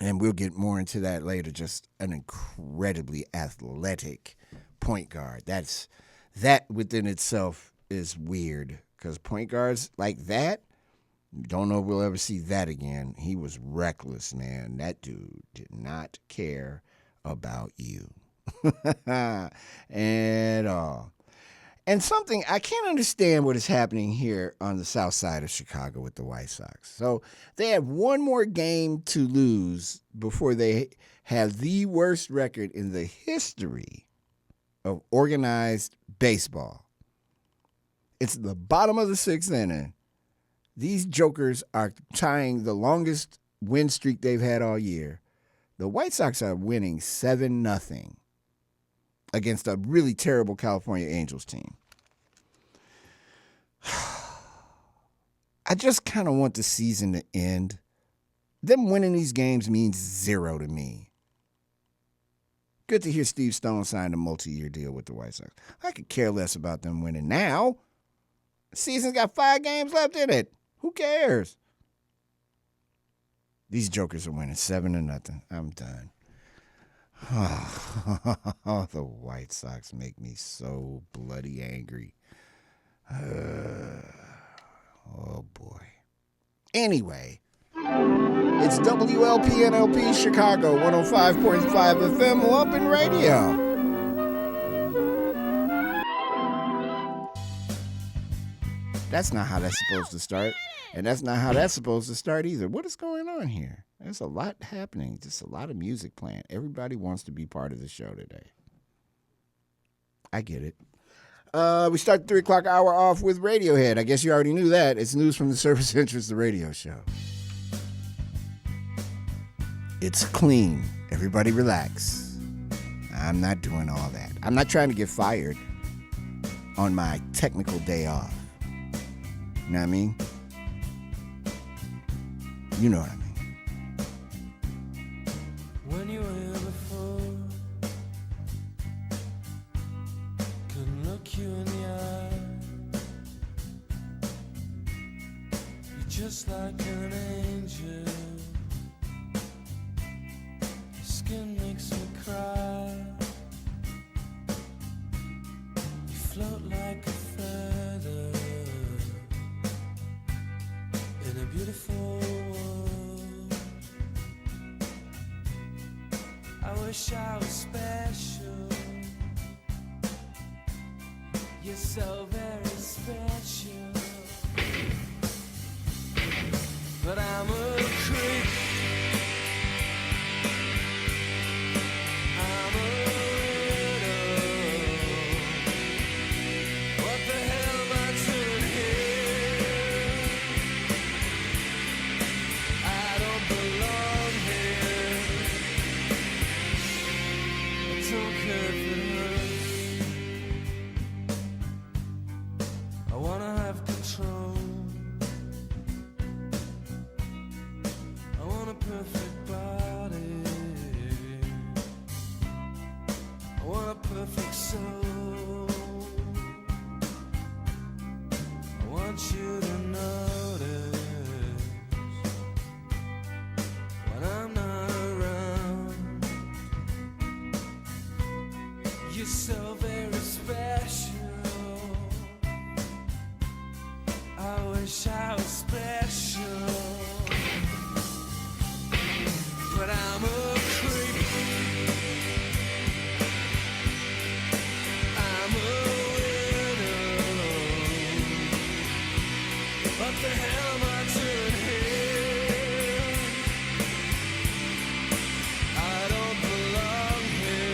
we'll get more into that later. Just an incredibly athletic point guard. That within itself is weird because point guards like that, don't know if we'll ever see that again. He was reckless, man. That dude did not care about you at all. And something, I can't understand what is happening here on the south side of Chicago with the White Sox. So they have one more game to lose before they have the worst record in the history of organized baseball. It's the bottom of the sixth inning. These jokers are tying the longest win streak they've had all year. The White Sox are winning 7-0 against a really terrible California Angels team. I just kind of want the season to end. Them winning these games means zero to me. Good to hear Steve Stone signed a multi-year deal with the White Sox. I could care less about them winning now. The season's got 5 games left in it. Who cares? These jokers are winning 7-0. I'm done. Oh, the White Sox make me so bloody angry. Oh, boy. Anyway. It's WLPNLP Chicago 105.5 FM Lumpin' Radio. That's not how that's supposed to start. And that's not how that's supposed to start either. What is going on here? There's a lot happening. Just a lot of music playing. Everybody wants to be part of the show today. I get it. We start the 3 o'clock hour off with Radiohead. I guess you already knew that. It's news from the Service Interest, the radio show. It's clean. Everybody relax. I'm not doing all that. I'm not trying to get fired on my technical day off. You know what I mean? You know what I mean. When you were here before, couldn't look you in the eye. You just like an angel. Your skin makes me cry. You float like a feather in a beautiful world. I wish I was special. You're so very special. But I'm a creep. I'm a widow. What the hell am I doing here? I don't belong here. I don't care if it hurts. I wanna have control. I want a perfect body. I want a perfect soul. I want you to notice when I'm not around. You're so very special. I wish I was special. But I'm a creep. I'm a widow. What the hell am I doing here? I don't belong here.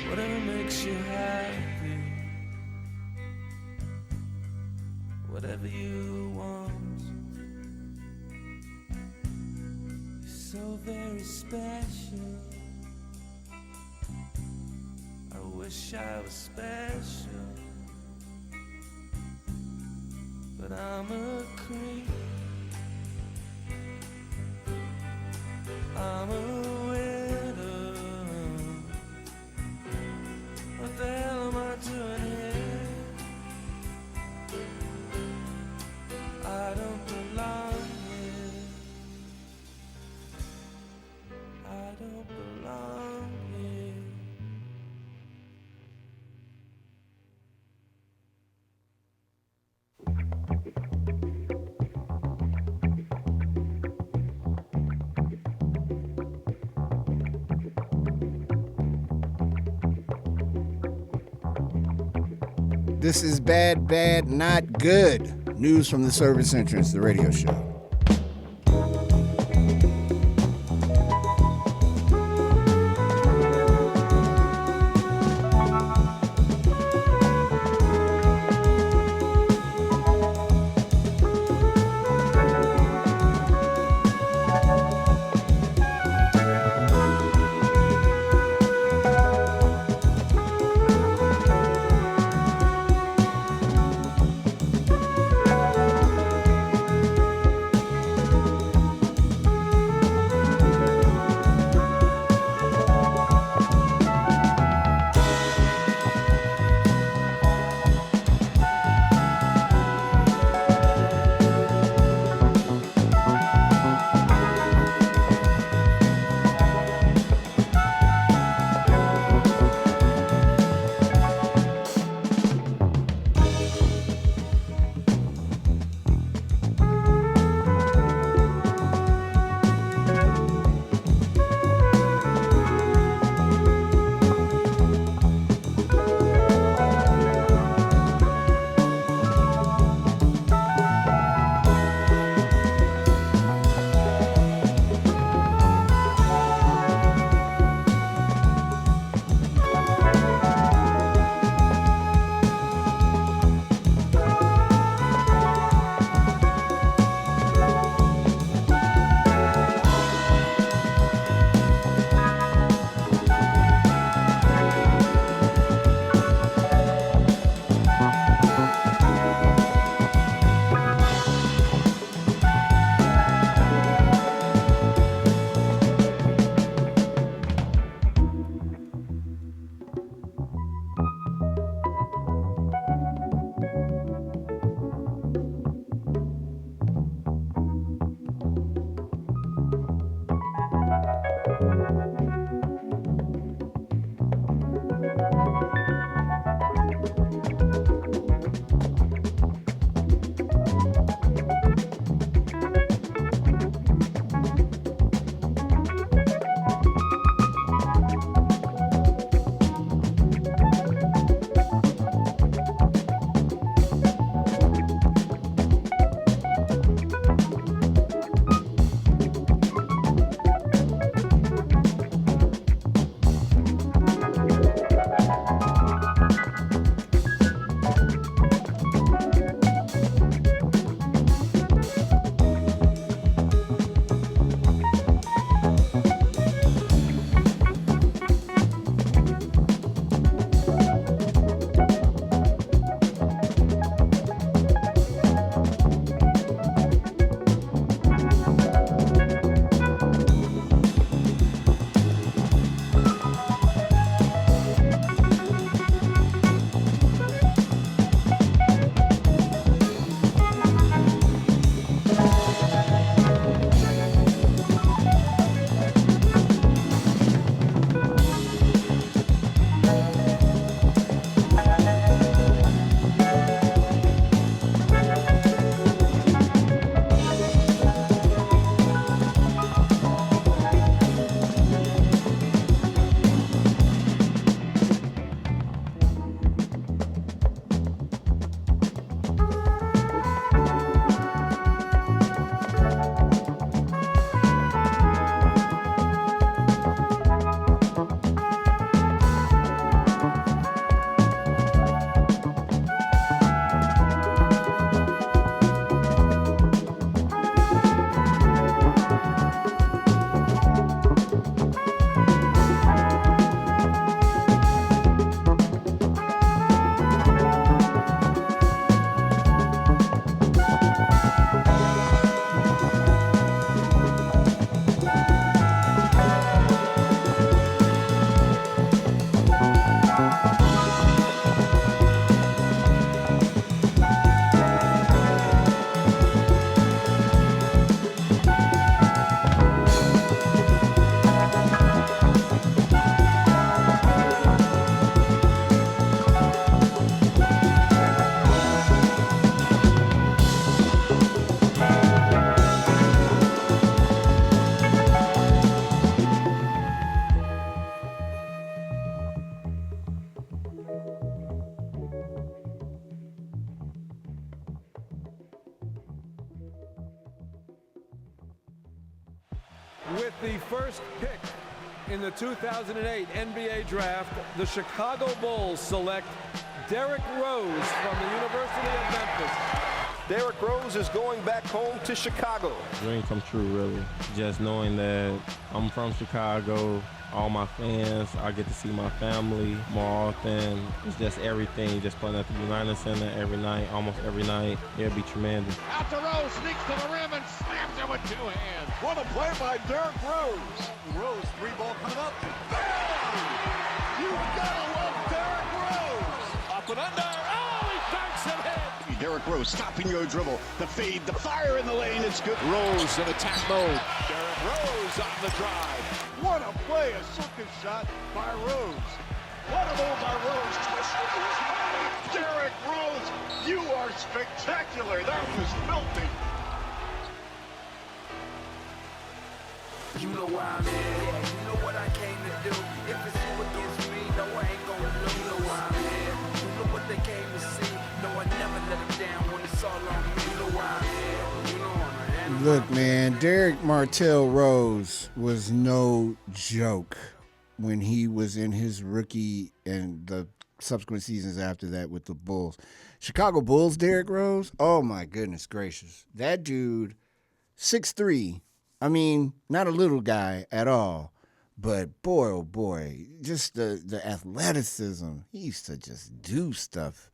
Whatever makes you happy, whatever you want. You're so very special. I wish I was special, but I'm a creep. I'm a widow. What the hell am I doing here? I don't belong here. I don't belong here. This is Bad, Bad, Not Good. News from the Service Entrance, the radio show. With the first pick in the 2008 NBA Draft, the Chicago Bulls select Derrick Rose from the University of Memphis. Derrick Rose is going back home to Chicago. Dream come true, really. Just knowing that I'm from Chicago, all my fans, I get to see my family more often. It's just everything, just playing at the United Center every night, almost every night. It'll be tremendous. Out to Rose, sneaks to the rim and slams it with two hands. What a play by Derrick Rose. Rose, three ball coming up. Bam! You gotta love Derrick Rose. Up and under. Oh, he banks it in. Derrick Rose stopping your dribble. The fade, the fire in the lane. It's good. Rose in attack mode. Derrick Rose on the drive. What a play, a circus shot by Rose. What a move by Rose. Twisted his body. Derrick Rose, you are spectacular. That was filthy. You know why I'm here. You know what I came to do. If it's you against me, no, I ain't gonna lose. You know why I'm here. You know what they came to see. No, I never let them down when it's all on me. You know why I'm here. You know I'm a Look, man, Derrick Martell Rose was no joke when he was in his rookie and the subsequent seasons after that with the Bulls. Chicago Bulls, Derrick Rose, oh my goodness gracious. That dude, 6'3", I mean, not a little guy at all, but boy, oh boy, just the athleticism. He used to just do stuff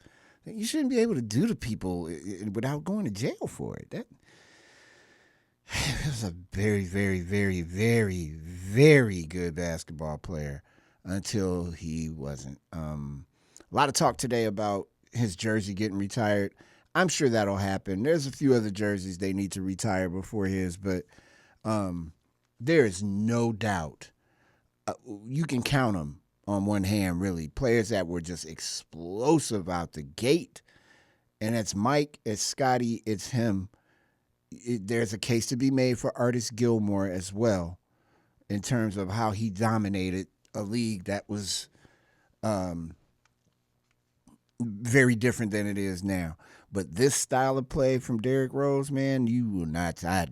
that you shouldn't be able to do to people without going to jail for it. That He was a very, very, very, very, very good basketball player until he wasn't. A lot of talk today about his jersey getting retired. I'm sure that'll happen. There's a few other jerseys they need to retire before his, but there is no doubt. You can count them on one hand, really. Players that were just explosive out the gate. And it's Mike, it's Scotty, it's him. There's a case to be made for Artis Gilmore as well in terms of how he dominated a league that was very different than it is now. But this style of play from Derrick Rose, man, you will not. I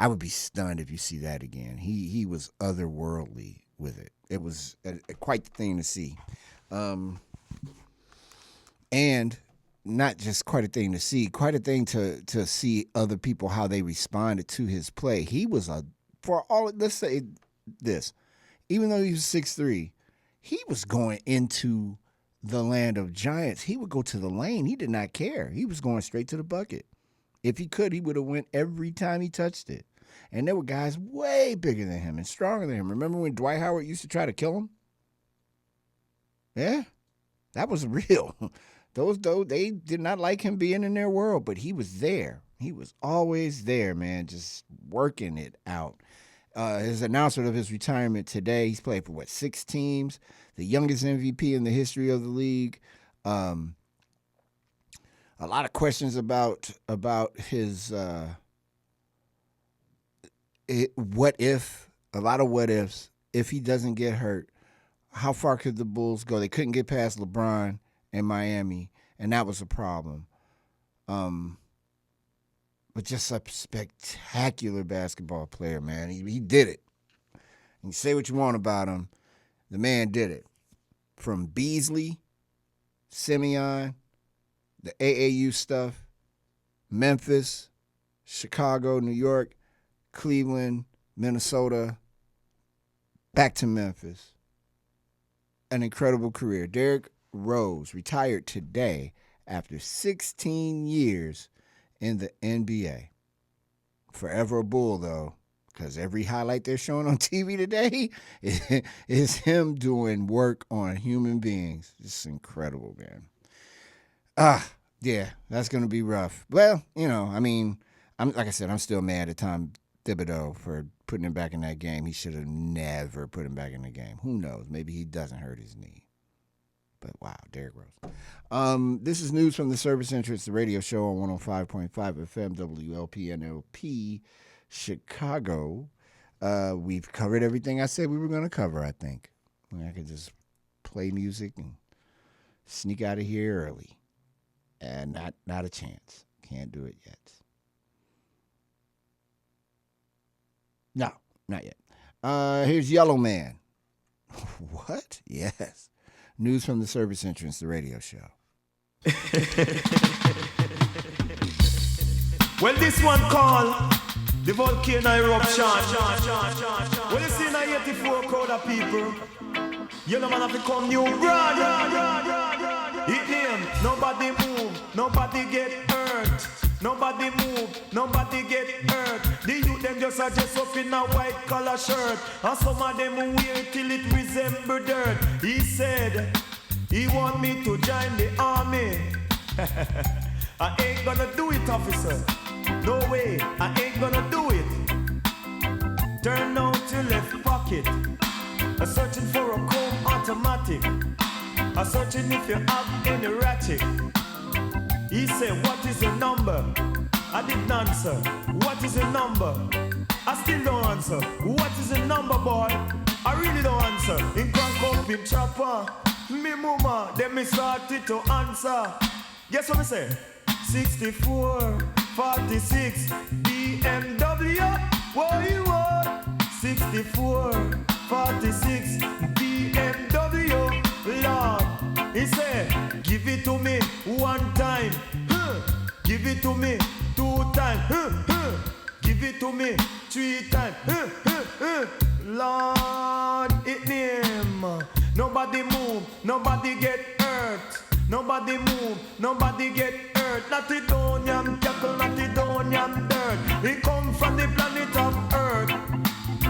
would be stunned if you see that again. He was otherworldly with it. It was quite the thing to see. And not just quite a thing to see, quite a thing to see other people, how they responded to his play. He was let's say this, even though he was 6'3", he was going into the land of giants. He would go to the lane. He did not care. He was going straight to the bucket. If he could, he would have went every time he touched it. And there were guys way bigger than him and stronger than him. Remember when Dwight Howard used to try to kill him? Yeah, that was real. They did not like him being in their world, but he was there. He was always there, man, just working it out. His announcement of his retirement today, he's played for, 6 teams, the youngest MVP in the history of the league. A lot of questions about his what if, a lot of what ifs. If he doesn't get hurt, how far could the Bulls go? They couldn't get past LeBron in Miami, and that was a problem. But just a spectacular basketball player, man. He did it. You say what you want about him. The man did it. From Beasley, Simeon, the AAU stuff, Memphis, Chicago, New York, Cleveland, Minnesota, back to Memphis. An incredible career. Derrick Rose retired today after 16 years in the NBA. Forever a Bull, though, because every highlight they're showing on TV today is him doing work on human beings. It's incredible, man. Yeah, that's going to be rough. Well, I'm like I said, I'm still mad at Tom Thibodeau for putting him back in that game. He should have never put him back in the game. Who knows? Maybe he doesn't hurt his knee. But wow, Derrick Rose. This is news from the Service Entrance, the radio show on 105.5 FM WLPNLP Chicago. We've covered everything I said we were going to cover, I think. I could just play music and sneak out of here early. And not a chance. Can't do it yet. No, not yet. Here's Yellow Man. What? Yes. News from the service entrance, the radio show. Well, this one called the volcano eruption. When you see in 84 crowd of people, you know man have to come new brand. It name, nobody move, nobody get hurt. Nobody move, nobody get hurt. The youth them just a dress up in a white collar shirt, and some of them wear it till it resemble dirt. He said he want me to join the army. I ain't gonna do it, officer. No way, I ain't gonna do it. Turn out your left pocket. I'm searching for a chrome automatic. I'm searching if you have any ratchet. He said, what is your number? I didn't answer. What is your number? I still don't answer. What is your number, boy? I really don't answer. In crank up in chopper. Me mama, then me started to answer. Guess what I say? 64, 46, BMW. What you want? 64, 46, BMW. Lord, he said, give it to me one time. Give it to me 2 times. Give it to me 3 times. Lord, it name. Nobody move, nobody get hurt. Nobody move, nobody get hurt. Not the Donian tackle, not the Donian dirt. He come from the planet of Earth.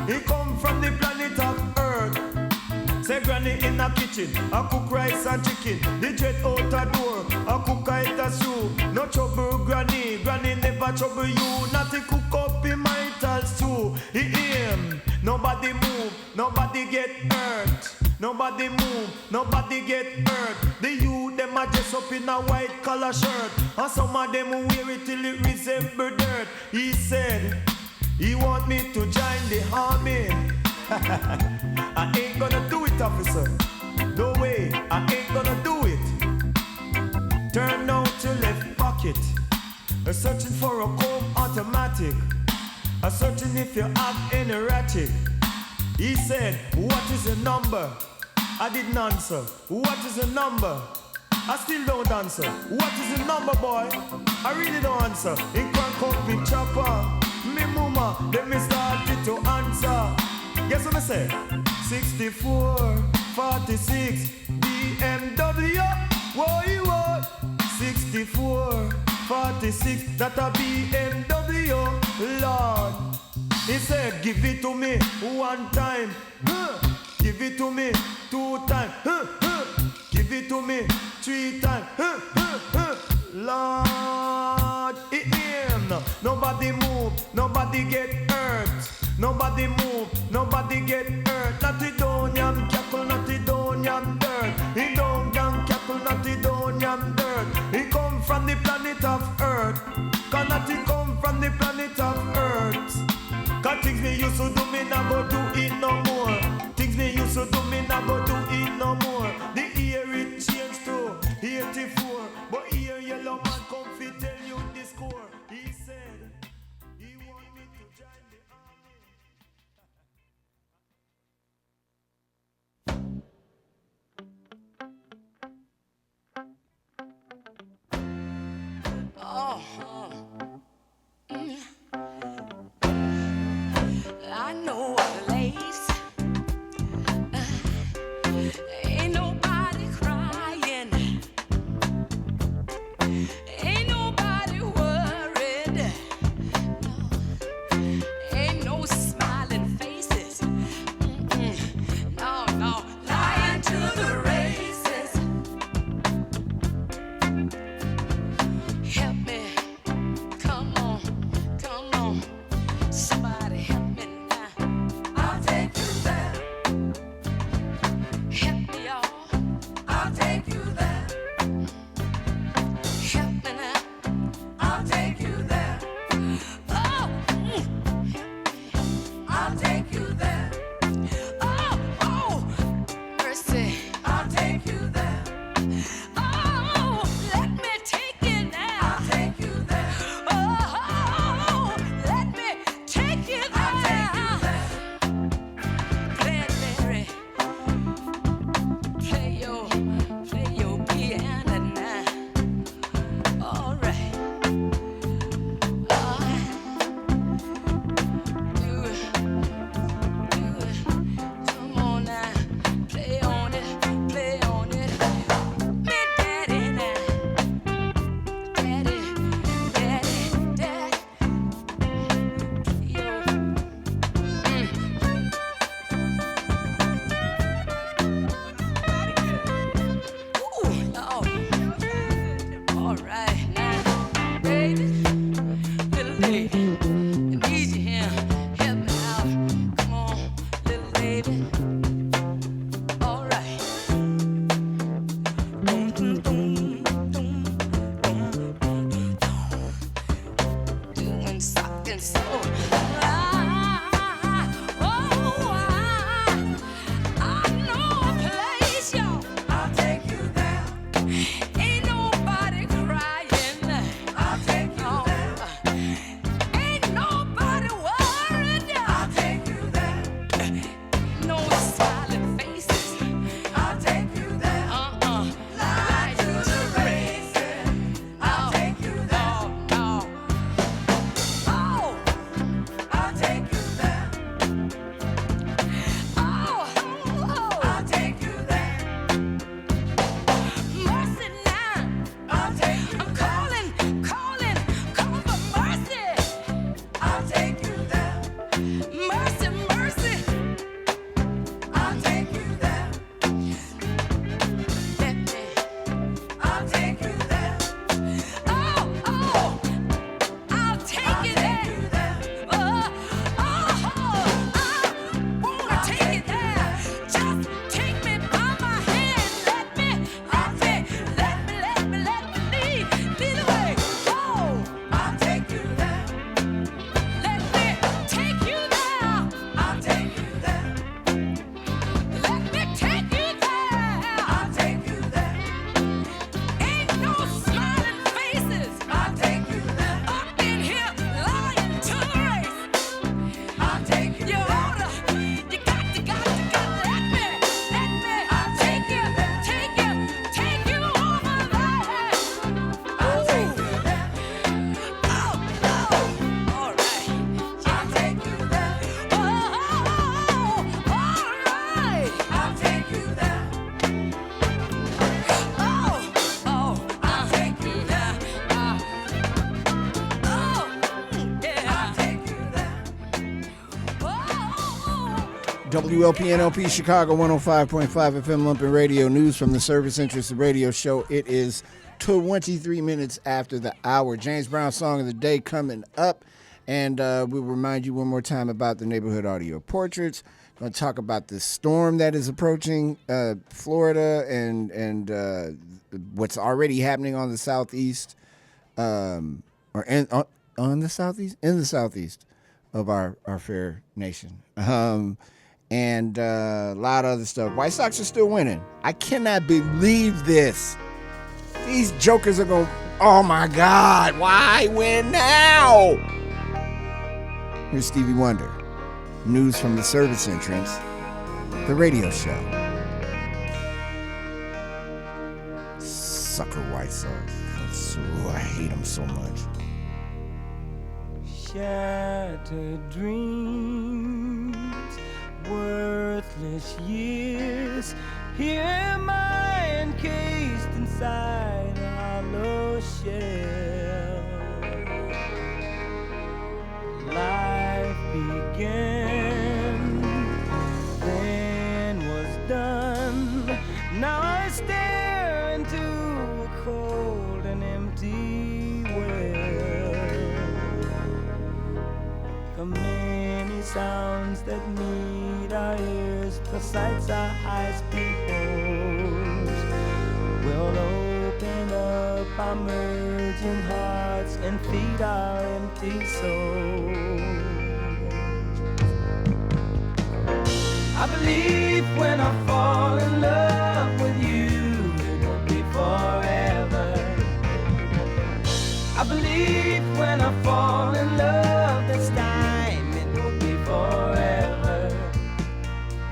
He come from the planet of Earth. Say granny in the kitchen, I cook rice and chicken. The jet out the door, I cook a eat a stew. No trouble granny, granny never trouble you. Not to cook up in my stew. He aim, nobody move, nobody get hurt. Nobody move, nobody get hurt. The youth them a dress up in a white collar shirt, and some of them wear it till it resemble dirt. He said he want me to join the army. I ain't gonna do it, officer. No way, I ain't gonna do it. Turn out your left pocket. I'm searching for a comb automatic. I'm searching if you have any ratchet. He said, what is your number? I didn't answer. What is your number? I still don't answer. What is your number, boy? I really don't answer. In crank up in chopper. Me mama, then me started to answer. Guess what I say? 64, 46, BMW. What you want? 64, 46, that a BMW. Lord, he said, give it to me 1 time. Give it to me 2 times. Give it to me 3 times. Lord, it him. Nobody move, nobody get hurt. Nobody move, nobody get hurt. Not the Donian cackle, not the Donian dirt. He don't gang cackle, not the Donian dirt. He come from the planet of Earth. Cannot he come from the planet of Earth? Cause things me used to do, me not go do it no more. Things me used to do, me not go do it no more. The year it changed to 84. But here yellow man come fi tell you the score. He said he want me to join the I know a place. Ain't nobody crying. Ain't nobody worried. No. Ain't no smiling faces. No, no. Lying to the races. Help me. Come on. Come on. Somebody help me now. I'll take you there. Help me, y'all. I'll take you there. Help me now. I'll take you there. Oh, I'll take you there. Oh, oh, mercy. I'll take you there. Oh, let me WLPNLP Chicago 105.5 FM Lumpin' Radio. News from the Service Interest Radio Show. It is 23 minutes after the hour. James Brown Song of the Day coming up. And we'll remind you one more time about the Neighborhood Audio Portraits. Going to talk about the storm that is approaching Florida and what's already happening on the southeast, on the southeast, in the southeast of our fair nation. And a lot of other stuff. White Sox are still winning. I cannot believe this. These jokers are going, oh my God, why win now? Here's Stevie Wonder. News from the service entrance, the radio show. Sucker White Sox. Ooh, I hate them so much. Shattered dreams, worthless years. Here am I encased inside a hollow shell. Life began, then was done. Now I stare into a cold and empty well. The many sounds that meet our ears, the sights our eyes behold, will open up our merging hearts and feed our empty souls. I believe when I fall in love with you, it will be forever. I believe when I fall in love this time, it will be forever.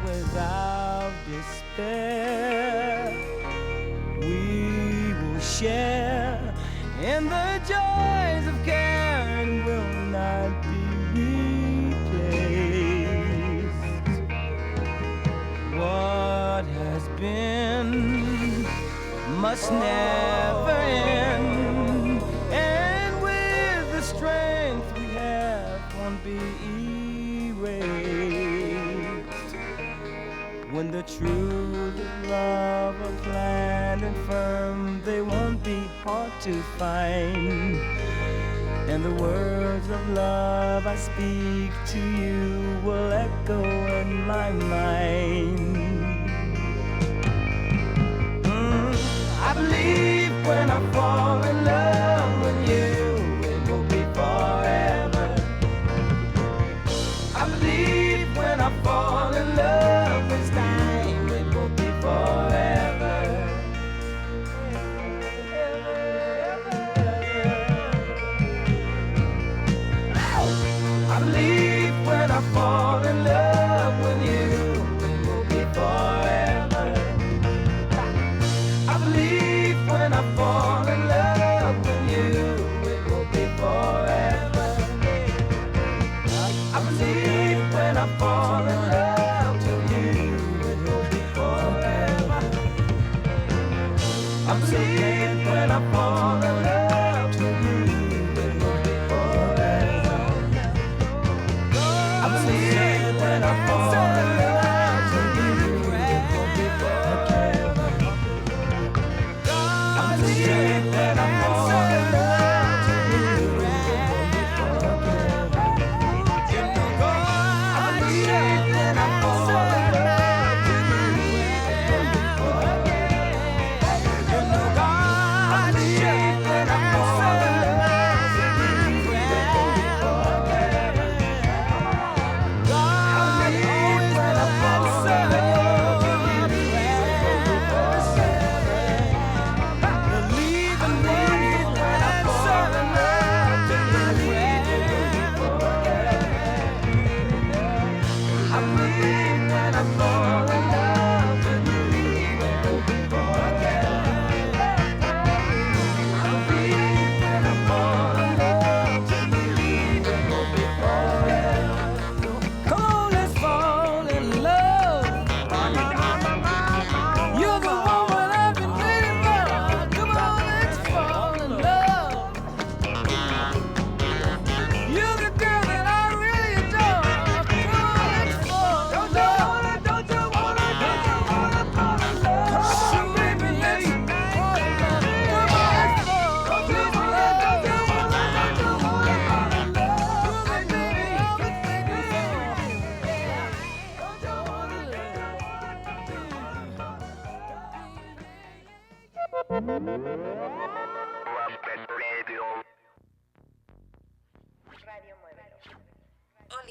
Without despair, we will share in the joys of care and will not be replaced. What has been must never end, and with the strength we have won't be erased. When the truth of love are planned and firm, they won't be hard to find. And the words of love I speak to you will echo in my mind. I believe when I fall in love with you, it will be forever. I believe when I fall in love this time, it will be forever. I believe when I fall in love with you, it will be forever. I believe when I fall in love with you, it will be forever. I believe when I fall in love with you, it will be forever. I believe when I fall in love with you, it will be forever. I believe when I fall in love with you, it will be forever. I believe when I fall in love with you, it will be forever. I believe when I fall in love with you, it will be forever. I believe when I fall in love with you, it will be forever. I believe when I fall in love with you, it will be forever. Believe in me.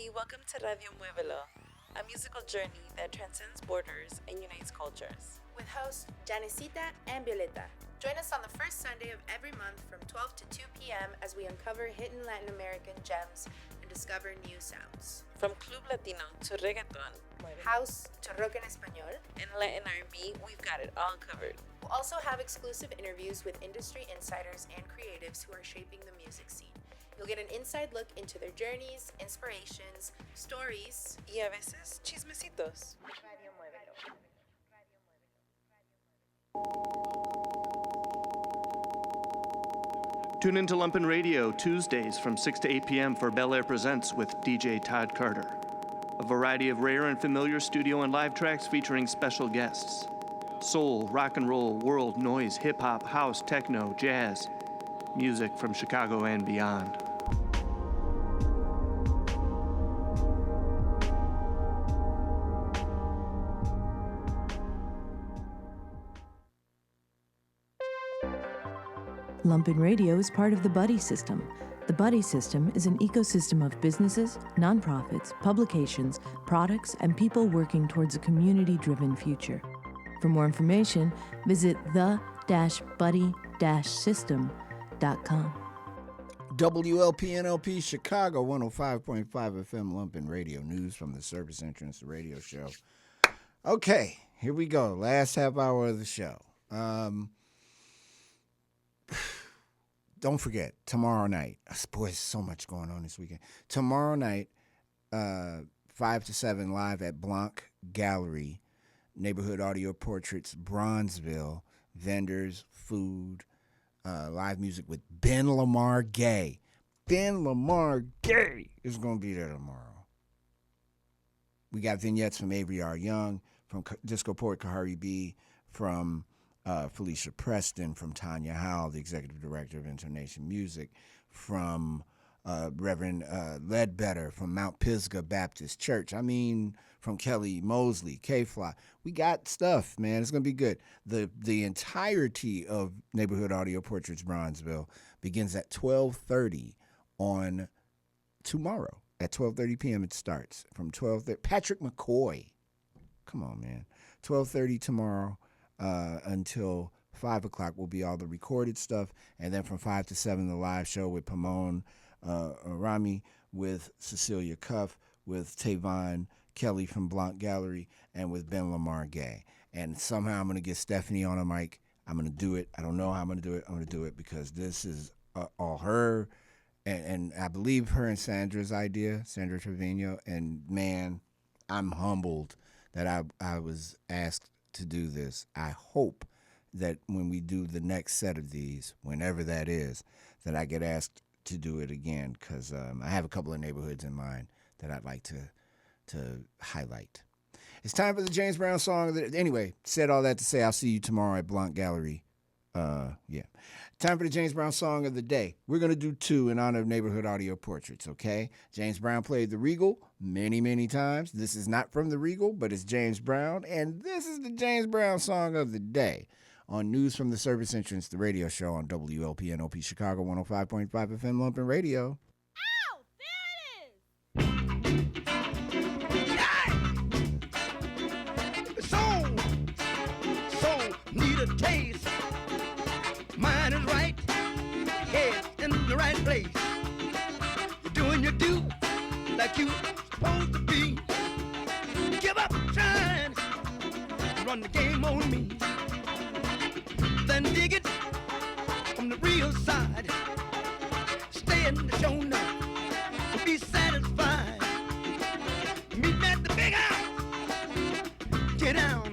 everybody. Welcome to Radio Muévelo, a musical journey that transcends borders and unites cultures. With hosts Janicita and Violeta. Join us on the first Sunday of every month from 12 to 2 p.m. as we uncover hidden Latin American gems and discover new sounds. From Club Latino to reggaeton, house to rock en español, and Latin R&B, we've got it all covered. We'll also have exclusive interviews with industry insiders and creatives who are shaping the music scene. You'll get an inside look into their journeys, inspirations, stories, y a veces chismecitos. Tune into Lumpin' Radio Tuesdays from 6 to 8 p.m. for Bel Air Presents with DJ Todd Carter. A variety of rare and familiar studio and live tracks featuring special guests. Soul, rock and roll, world, noise, hip-hop, house, techno, jazz. Music from Chicago and beyond. Lumpin' Radio is part of the Buddy System. The Buddy System is an ecosystem of businesses, nonprofits, publications, products, and people working towards a community-driven future. For more information, visit the-buddy-system.com. WLPNLP Chicago 105.5 FM Lumpin' Radio News from the Service Entrance Radio Show. Okay, here we go. Last half hour of the show. Don't forget, tomorrow night. Boy, there's so much going on this weekend. Tomorrow night, 5 to 7, live at Blanc Gallery, Neighborhood Audio Portraits, Bronzeville, vendors, food, live music with Ben Lamar Gay. Ben Lamar Gay is going to be there tomorrow. We got vignettes from Avery R. Young, from Disco Poet Kahari B, from Felicia Preston, from Tanya Howell, the Executive Director of Intonation Music, from Reverend Ledbetter from Mount Pisgah Baptist Church. I mean, from Kelly Mosley, K-Fly. We got stuff, man. It's going to be good. The entirety of Neighborhood Audio Portraits Bronzeville begins at 12:30 on tomorrow. At 12:30 p.m. it starts. From 12:30. Patrick McCoy. Come on, man. 12:30 tomorrow. Until 5 o'clock will be all the recorded stuff. And then from 5 to 7, the live show with Pomone Rami, with Cecilia Cuff, with Tavon Kelly from Blanc Gallery, and with Ben Lamar Gay. And somehow I'm going to get Stephanie on a mic. I'm going to do it. I don't know how I'm going to do it. I'm going to do it because this is all her, and I believe her and Sandra's idea, Sandra Trevino. And, man, I'm humbled that I was asked to do this. I hope that when we do the next set of these, whenever that is, that I get asked to do it again, because I have a couple of neighborhoods in mind that I'd like to highlight. It's time for the James Brown song. Anyway, said all that to say I'll see you tomorrow at Blanc Gallery. Time for the James Brown song of the day. We're going to do 2 in honor of Neighborhood Audio Portraits, okay? James Brown played the Regal many, many times. This is not from the Regal, but it's James Brown, and this is the James Brown song of the day on News from the Service Entrance, the radio show on WLPNOP Chicago 105.5 FM Lumpin' Radio. So need a taste. Mind is right, head's in the right place. You're doing your due like you supposed to be. Give up trying, run the game on me. Then dig it from the real side. Stay in the show now and be satisfied. Meet me at the big house. Get down.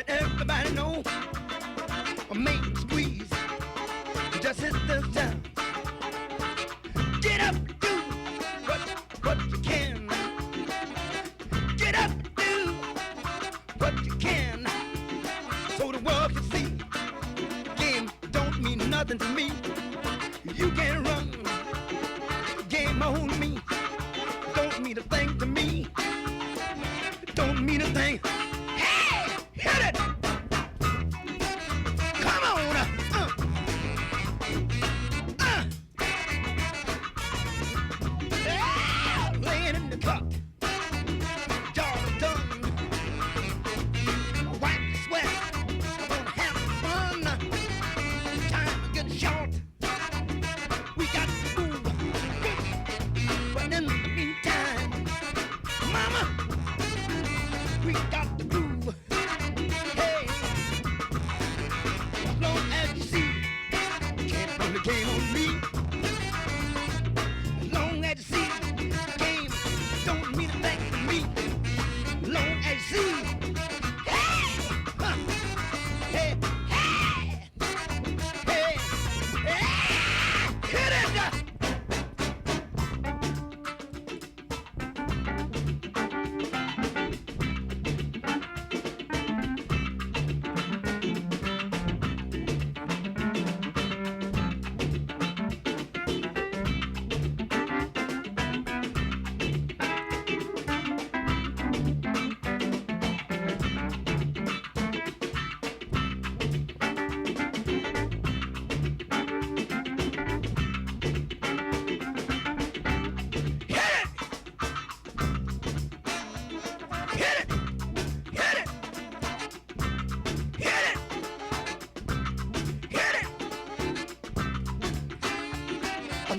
Everybody know a main squeeze just hit this town. Get up, do what you can. Get up, do what you can. So the world can see game don't mean nothing to me. You can't run game on me. Don't mean a thing to me. Don't mean a thing. Hit it! Come on!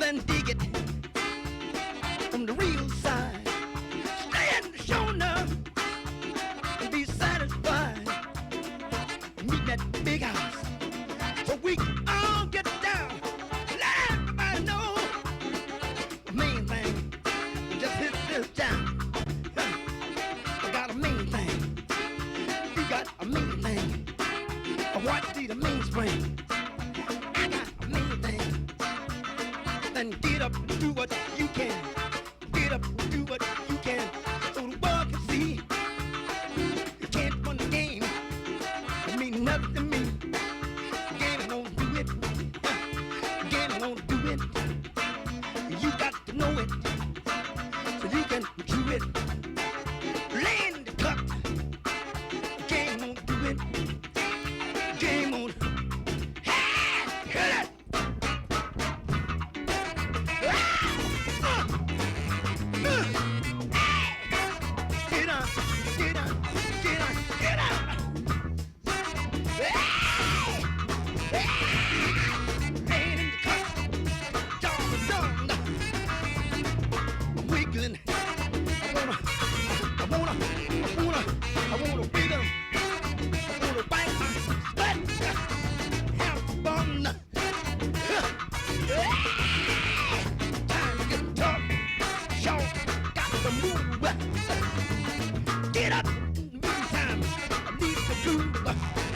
then dig it from the real side. Stay in the show now and be satisfied. Meet that big house so we can all get down. Let everybody know the main thing. Just hit this down. I got a main thing. You got a main thing. What be the mainspring? I got a main thing. Then get up and do what you can. Get up and do what you can. So the world can see. You can't run the game. It means nothing to me. The game won't do it. The game won't do it. You got to know it. So you can do it. Land the cut. The game won't do it. Game on. Hit it! Get on, get on, get on, get on! Hand in the cut, down the zone. I'm wiggling. I wanna wiggle. I wanna bite my sweat. Have fun. Time to get tough. Short, got to move. Get up. Meantime, I need the groove.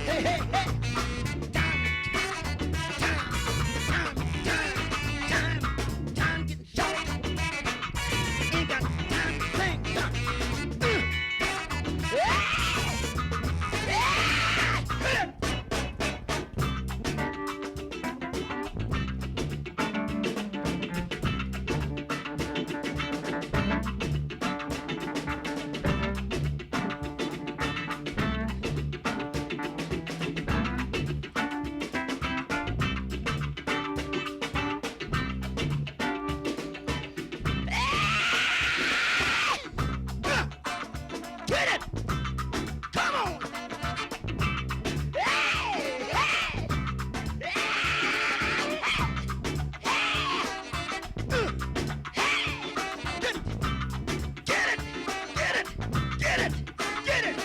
Hey, hey, hey. Time getting short. Ain't got time to think. Get it! Come on! Get it! Get it! Get it! Get it! Get it!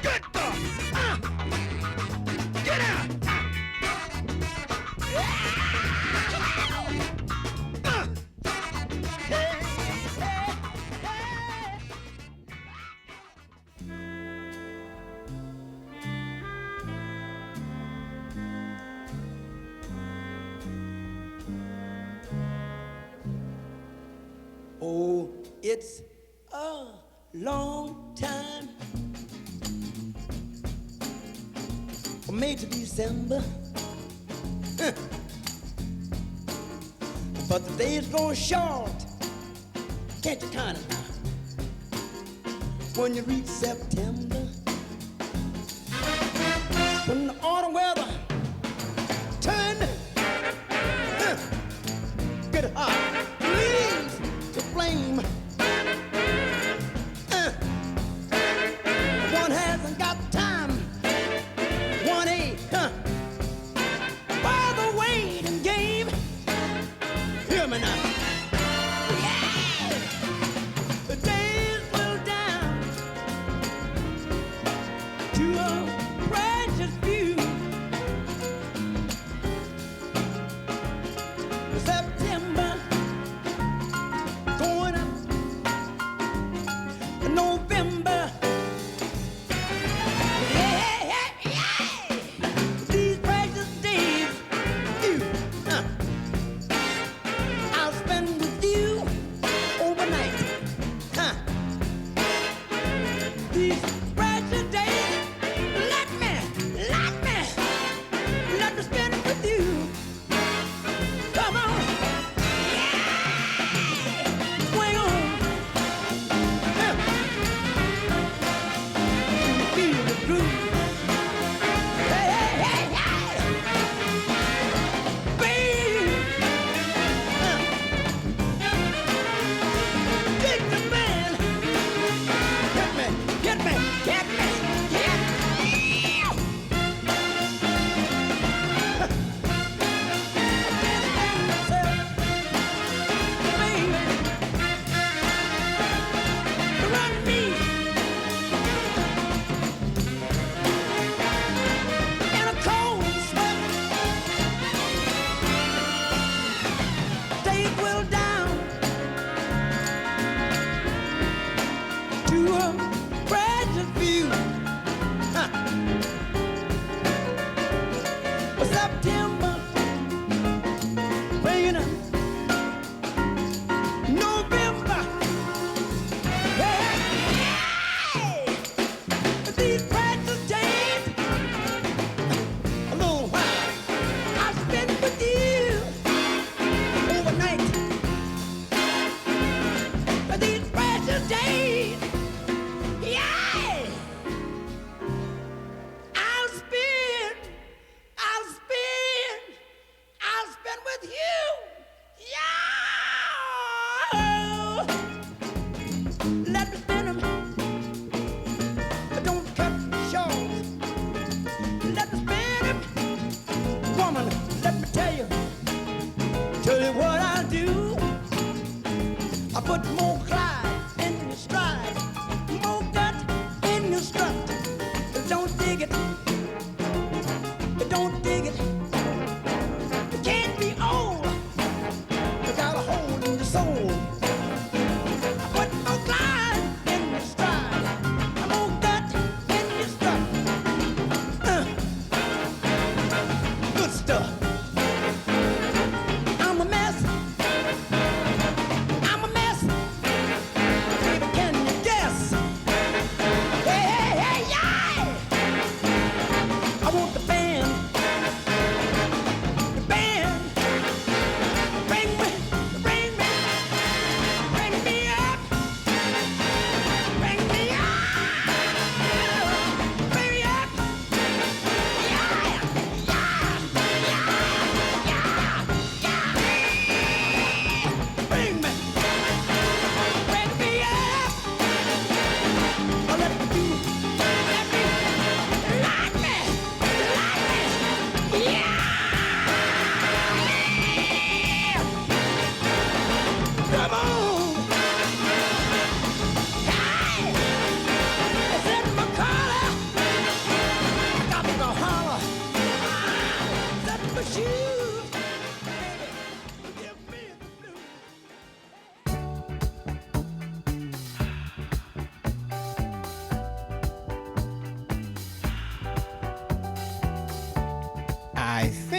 Good dog! Get out! Oh, it's a long time from May to December. But the days grow short, can't you count it now? When you reach September, when the autumn weather turn, get hot, leaves to flame. One hasn't got time, one ain't, by the waiting game. Hear me now. Yeah. The days will down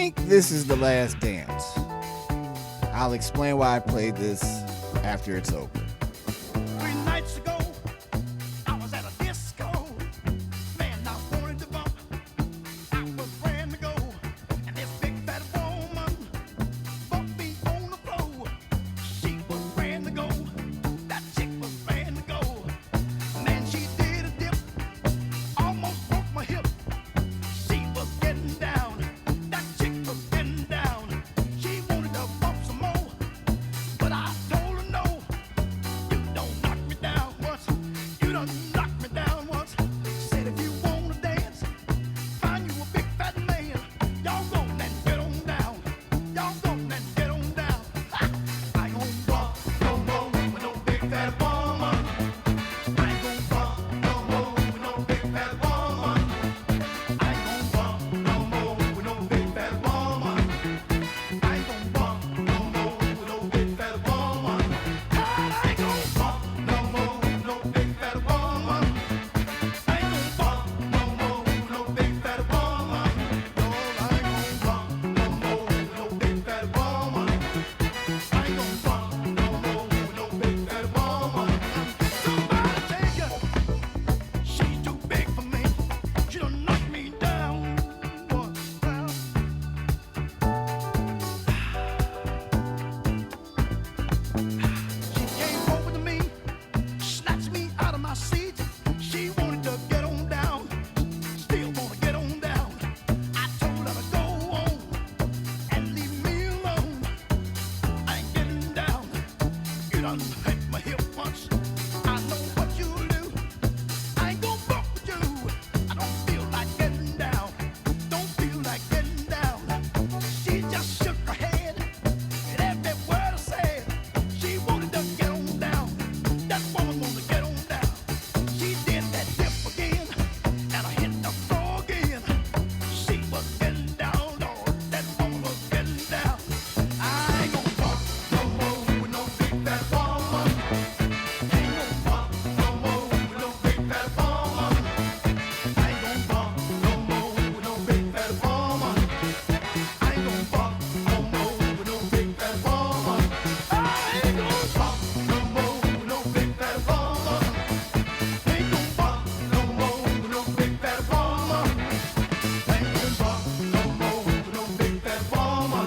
think this is The Last Dance. I'll explain why I played this after it's over. 3 nights ago, I was at a disco. Man, I wanted to bump. I was brand to go. And this big fat woman bumped me on the floor. She was brand to go. That chick was brand to go. Man, she did a dip. Almost broke my hip. She was getting down. That chick was getting down. She wanted to bump some more. But I told her no. You don't knock me down once. You done knocked me down once. Said if you wanna dance, find you a big fat man. Y'all go and get on down. Y'all go and get on down. Ha! I ain't gon' bump no more with no big fat woman. I ain't gon' bump no more with no big fat woman. I ain't gon' bump no more with no big fat woman. I ain't gon' bump no more with no big fat woman. I ain't gon' bump no more with no big fat woman. I ain't gon' bump no more with no big fat woman. No, I ain't gon' bump no more with no big fat woman. I ain't gon' bump no more with no big fat woman. Somebody take her. She's too big for me. She done knocked me down. She came over to me, snatched me out of my seat. She wanted to get on down, still wanna get on down. I told her to go on and leave me alone. I ain't getting down. You done hit my hip once. I know what you'll do. I ain't gon' bump with you. I don't feel like getting down. Don't feel like getting down. She just shook her head at every word I said. She wanted to get on down. That woman wanted to get on down. She did that dip again, and I hit the floor again. She was getting down, Lord. That woman was getting down. I ain't gon' bump no more with no big fat woman. Ain't gon' bump no more with no big fat woman. I ain't gon' bump no more with no big fat woman. I ain't gon' bump no more with no big fat woman. I ain't gon' bump no more with no big fat woman. Ain't gon' bump no more with no big fat woman. Ain't gon' bump no more with no big fat woman.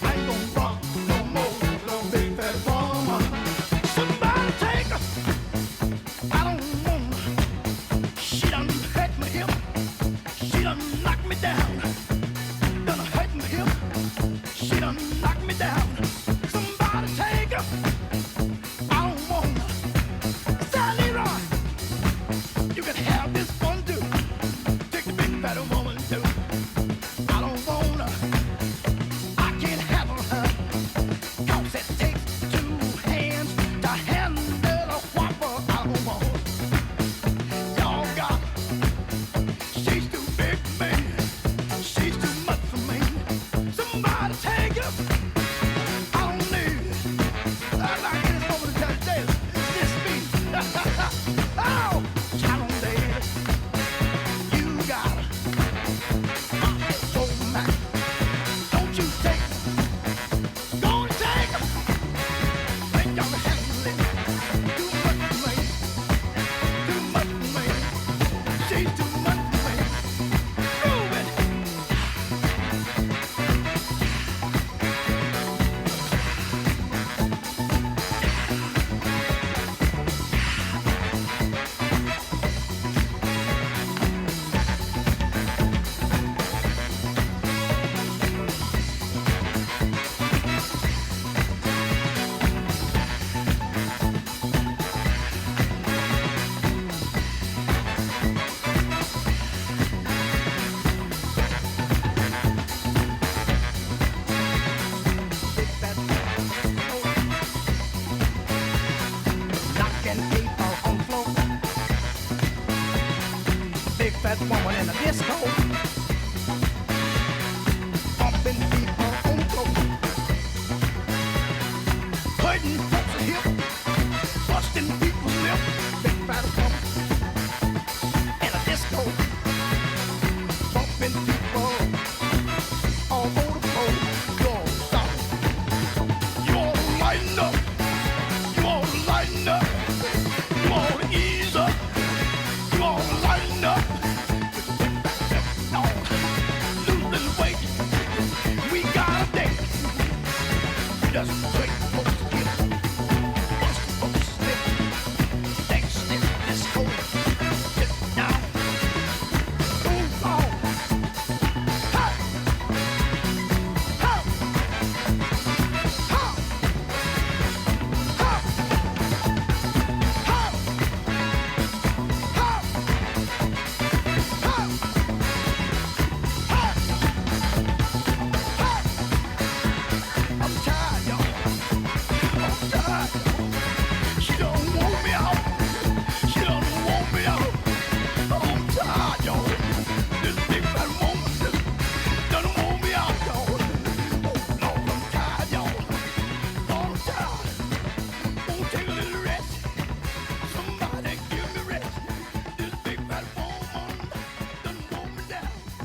Ain't gon' bump no more with no big fat woman. Somebody take her. I don't want her. She done hurt my hip. She done knocked me down. Done hurt my hip. She done knocked me down. Somebody take her. I don't want her. Sally Roy, you can have this one too. Take the big fat woman too. I don't want her. I can't handle her. 'Cause it takes 2 hands to handle a whopper. I don't want her. Y'all got her. She's too big for me. She's too much for me. Somebody take her. I don't need it. I like this over the touch daily. This me. Oh, I don't need it. You got her. So much. Don't you take her. Gonna take her. Think y'all can handle it. Too much for me. Too much for me. She's too much for me. Prove it. Knocking people on the floor. Big fat woman in a disco. Bumping people on the floor. Hurting folks' hip. Busting people's lip. Big fat woman in a disco. Bumping people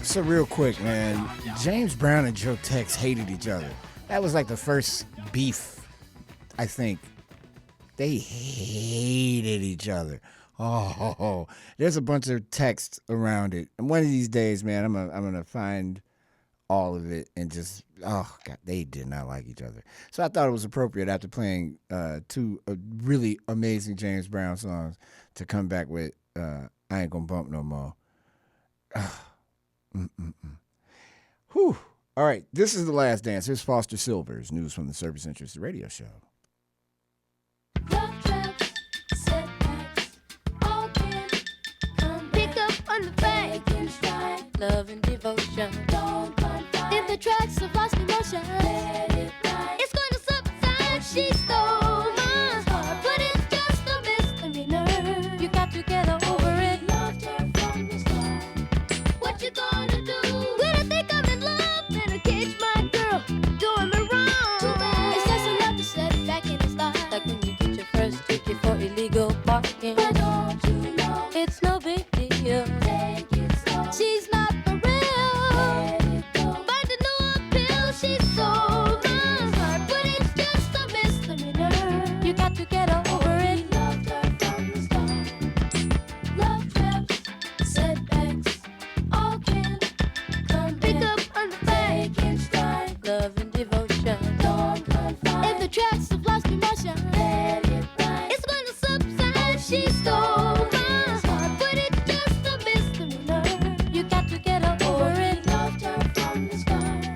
So real quick, man, James Brown and Joe Tex hated each other. That was like the first beef, I think. They hated each other. Oh, there's a bunch of text around it. And one of these days, man, I'm gonna find all of it and just, oh God, they did not like each other. So I thought it was appropriate after playing two really amazing James Brown songs to come back with I Ain't Gonna Bump No More. Whew. All right, this is The Last Dance. Here's Foster Silvers, news from the Service Interest Radio Show. Love and devotion. If the tracks have lost emotion, it's going to subside. She stole my heart, but it's just a misdemeanor. You got to get over it. Loved her from the start. What you gonna do when I think I'm in love in a cage, my girl, doing me wrong? Too bad. It's just enough to set it back in his life. Like when you get your first ticket for illegal parking. But don't you know it's no big deal? Take it slow. She's not for real. Find a new appeal. She sold my heart, but it's just a misdemeanor. You got to get over it. Loved her from the start. Love trips, setbacks, all can come pick up on the back. Taking stride, love and devotion. Don't confide. If the tracks have lost emotion, let it ride. It's gonna subside. She stole my heart, but it's just a misdemeanor. You got to get over it. Loved her from the start.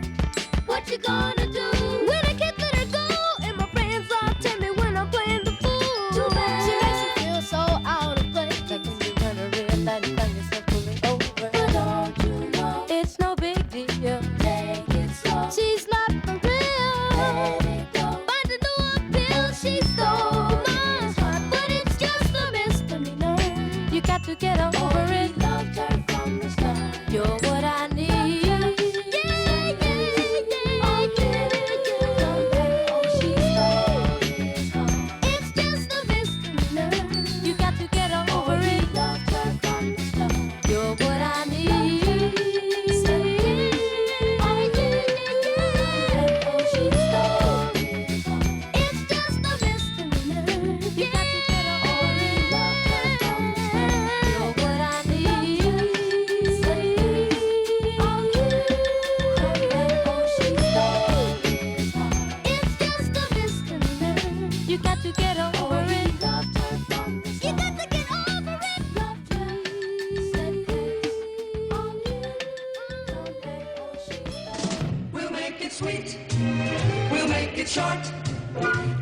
What you gonna do when I can't let her go? And my friends all tell me when I'm playing the fool. Too bad. She makes me feel so out of place. Like when you run a red light and find yourself pulling over. But don't you know it's no big deal? Take it slow. She's not for real. Let it go. Find a new appeal. She stole my heart, but it's just a misdemeanor. You got to get over it. Loved her from the start. You're what I need. It's just a misdemeanor. You got to get over it. Loved her from the start. You're what I need. It's just a misdemeanor. You got to get over it. Loved her from the start. You're what I need. It's just a misdemeanor. You got to get over it. Loved her from the start. You got to get over it. Loved We'll make it sweet. We'll make it short.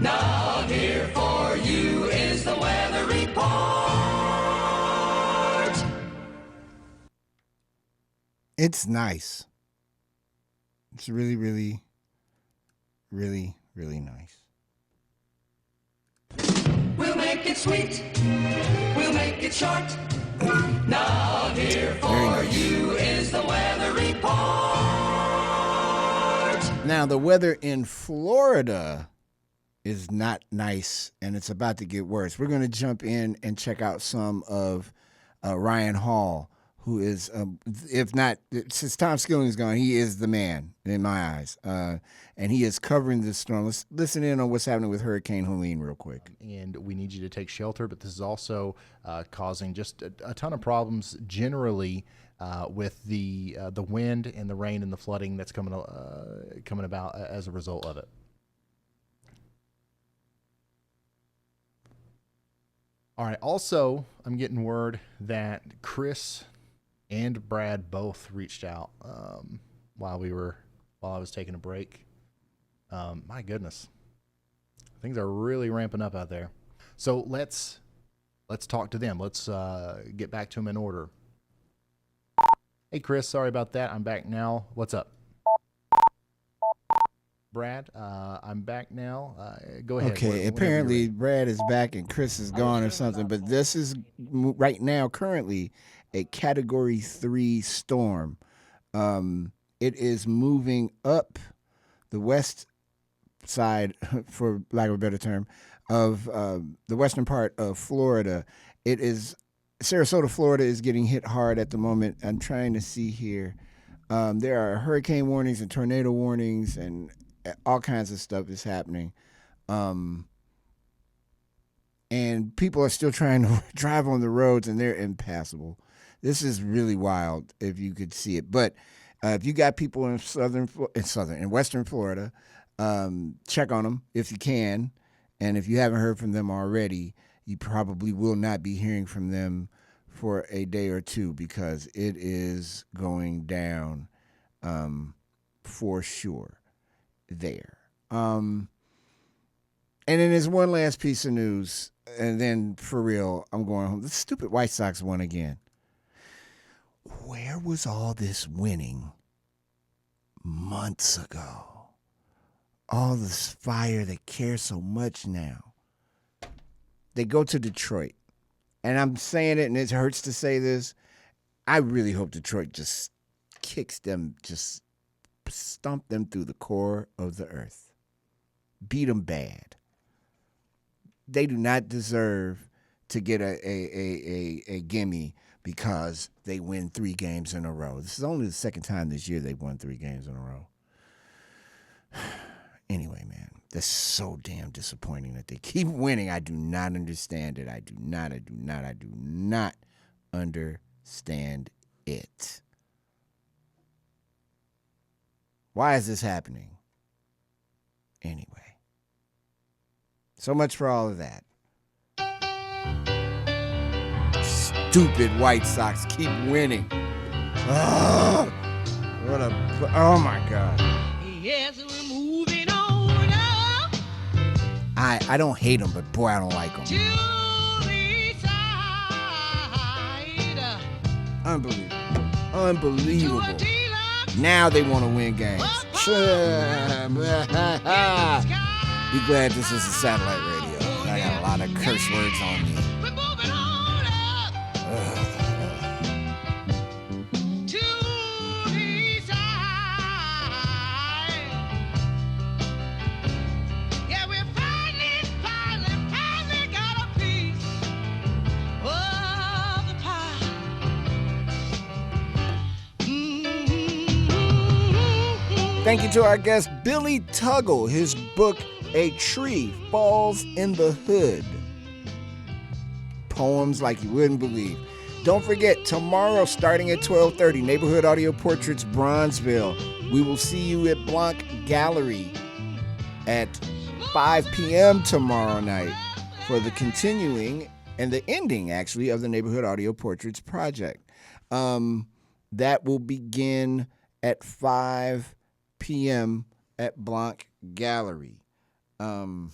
Now here for you is the weather report. It's nice. It's really, really, really, really nice. We'll make it sweet. We'll make it short. Now here for you is the weather report. Now, the weather in Florida is not nice, and it's about to get worse. We're going to jump in and check out some of Ryan Hall, who is, if not, since Tom Skilling's gone, he is the man in my eyes. And he is covering this storm. Let's listen in on what's happening with Hurricane Helene real quick. And we need you to take shelter, but this is also causing just a ton of problems generally with the wind and the rain and the flooding that's coming about as a result of it. All right. Also, I'm getting word that Chris and Brad both reached out while I was taking a break. My goodness, things are really ramping up out there. So let's talk to them. Let's get back to them in order. Hey, Chris, sorry about that. I'm back now. What's up? Brad, I'm back now. Go ahead. Okay, apparently Brad is back and Chris is gone or something, but this is right now currently a Category 3 storm. It is moving up the west side, for lack of a better term, of the western part of Florida. Sarasota, Florida is getting hit hard at the moment. I'm trying to see here There are hurricane warnings and tornado warnings and all kinds of stuff is happening. And people are still trying to drive on the roads, and they're impassable. This is really wild if you could see it. But if you got people in Western Florida, check on them if you can. And if you haven't heard from them already, you probably will not be hearing from them for a day or two because it is going down for sure there. And then there's one last piece of news, and then for real, I'm going home. The stupid White Sox won again. Where was all this winning months ago? All this fire they care so much now. They go to Detroit. And I'm saying it, and it hurts to say this. I really hope Detroit just kicks them, just stomp them through the core of the earth. Beat them bad. They do not deserve to get a gimme because they win 3 games in a row. This is only the second time this year they've won 3 games in a row. Anyway, man, that's so damn disappointing that they keep winning. I do not understand it. I do not understand it. Why is this happening? Anyway. So much for all of that. Stupid White Sox keep winning. Oh my God. Yes, we're moving on up. I don't hate them, but boy, I don't like them. Unbelievable. Now they want to win games. Be glad this is a satellite radio. I got a lot of curse words on me. Thank you to our guest, Billy Tuggle. His book, A Tree Falls in the Hood. Poems like you wouldn't believe. Don't forget, tomorrow starting at 12:30, Neighborhood Audio Portraits, Bronzeville. We will see you at Blanc Gallery at 5 p.m. tomorrow night for the continuing and the ending, actually, of the Neighborhood Audio Portraits project. That will begin at 5 p.m. at Blanc Gallery. And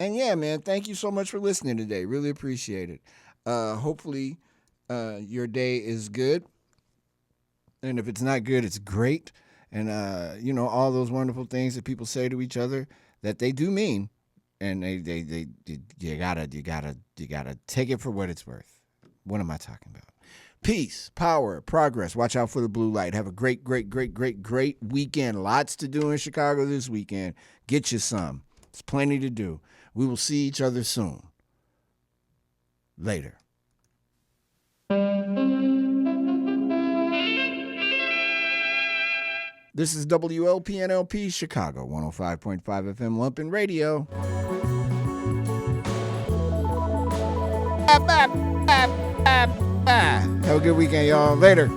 yeah, man, thank you so much for listening today. Really appreciate it. Hopefully your day is good. And if it's not good, it's great. And, all those wonderful things that people say to each other that they do mean. And you gotta take it for what it's worth. What am I talking about? Peace, power, progress. Watch out for the blue light. Have a great weekend. Lots to do in Chicago this weekend. Get you some. There's plenty to do. We will see each other soon. Later. This is WLPNLP Chicago, 105.5 FM Lumpin' Radio. Have a good weekend, y'all. Later.